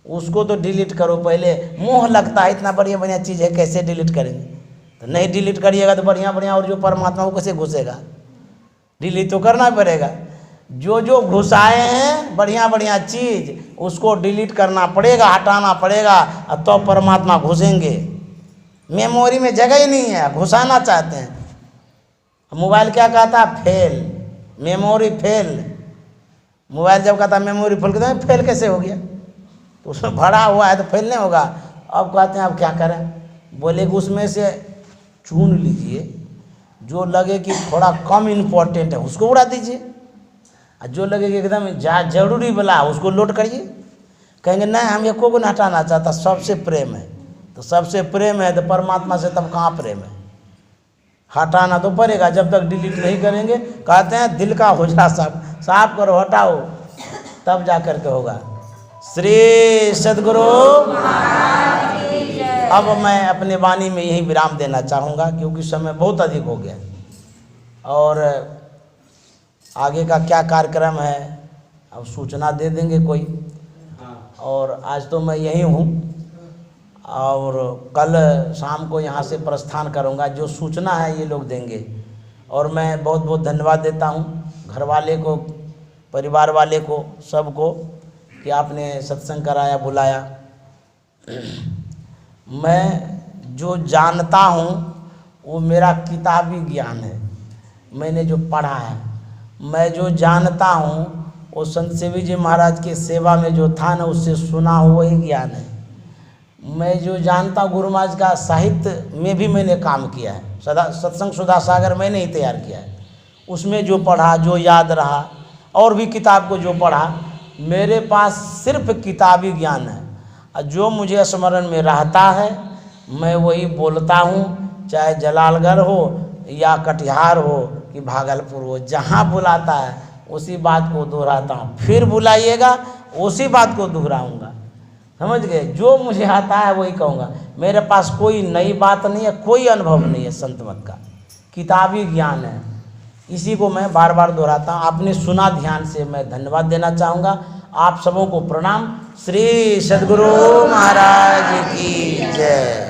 उसको तो डिलीट करो पहले। मोह लगता है, इतना बढ़िया बढ़िया चीज़ है, कैसे डिलीट करेंगे? तो नहीं डिलीट करिएगा तो बढ़िया बढ़िया और जो परमात्मा को कैसे घुसेगा? डिलीट तो करना पड़ेगा। जो जो घुसाए हैं बढ़िया बढ़िया चीज़ उसको डिलीट करना पड़ेगा, हटाना पड़ेगा, तो परमात्मा घुसेंगे। मेमोरी में जगह ही नहीं है, घुसाना चाहते हैं। मोबाइल क्या कहता है? Fail, memory fail. मोबाइल जब कहता मेमोरी फुल, कहते हैं फेल कैसे हो गया? तो उसमें भरा हुआ है तो फेल नहीं होगा। अब कहते हैं अब क्या करें? बोले कि उसमें से चुन लीजिए, जो लगे कि थोड़ा कम इम्पोर्टेंट है उसको उड़ा दीजिए, और जो लगे कि एकदम जरूरी वाला है उसको लोड करिए। कहेंगे नहीं हम एको को नहीं हटाना चाहता, सबसे प्रेम है। तो सबसे प्रेम है तो परमात्मा से तब कहाँ प्रेम है? हटाना तो पड़ेगा, जब तक डिलीट नहीं करेंगे। कहते हैं दिल का हो जा साफ करो, हटाओ, तब जा कर के होगा। श्री सद्गुरु। अब मैं अपने वाणी में यही विराम देना चाहूँगा क्योंकि समय बहुत अधिक हो गया, और आगे का क्या कार्यक्रम है अब सूचना दे देंगे कोई। और आज तो मैं यहीं हूँ, और कल शाम को यहाँ से प्रस्थान करूँगा। जो सूचना है ये लोग देंगे, और मैं बहुत बहुत धन्यवाद देता हूँ घर वाले को, परिवार वाले को, सबको कि आपने सत्संग कराया, बुलाया। मैं जो जानता हूँ वो मेरा किताबी ज्ञान है, मैंने जो पढ़ा है। मैं जो जानता हूँ वो संत सेवी जी महाराज के सेवा में जो था ना, उससे सुना हुआ ही ज्ञान है। मैं जो जानता हूँ गुरु महाराज का साहित्य में भी मैंने काम किया है, सत्संग सुधा सागर मैंने ही तैयार किया है। उसमें जो पढ़ा, जो याद रहा, और भी किताब को जो पढ़ा, मेरे पास सिर्फ किताबी ज्ञान है। और जो मुझे स्मरण में रहता है मैं वही बोलता हूँ, चाहे जलालगढ़ हो या कटिहार हो कि भागलपुर हो, जहाँ बुलाता है उसी बात को दोहराता हूँ। फिर बुलाइएगा उसी बात को दोहराऊँगा, समझ गए? जो मुझे आता है वही कहूँगा। मेरे पास कोई नई बात नहीं है, कोई अनुभव नहीं है संत मत का, किताबी ज्ञान है। इसी को मैं बार बार दोहराता हूँ। आपने सुना ध्यान से, मैं धन्यवाद देना चाहूँगा। आप सबों को प्रणाम। श्री सद्गुरु महाराज की जय।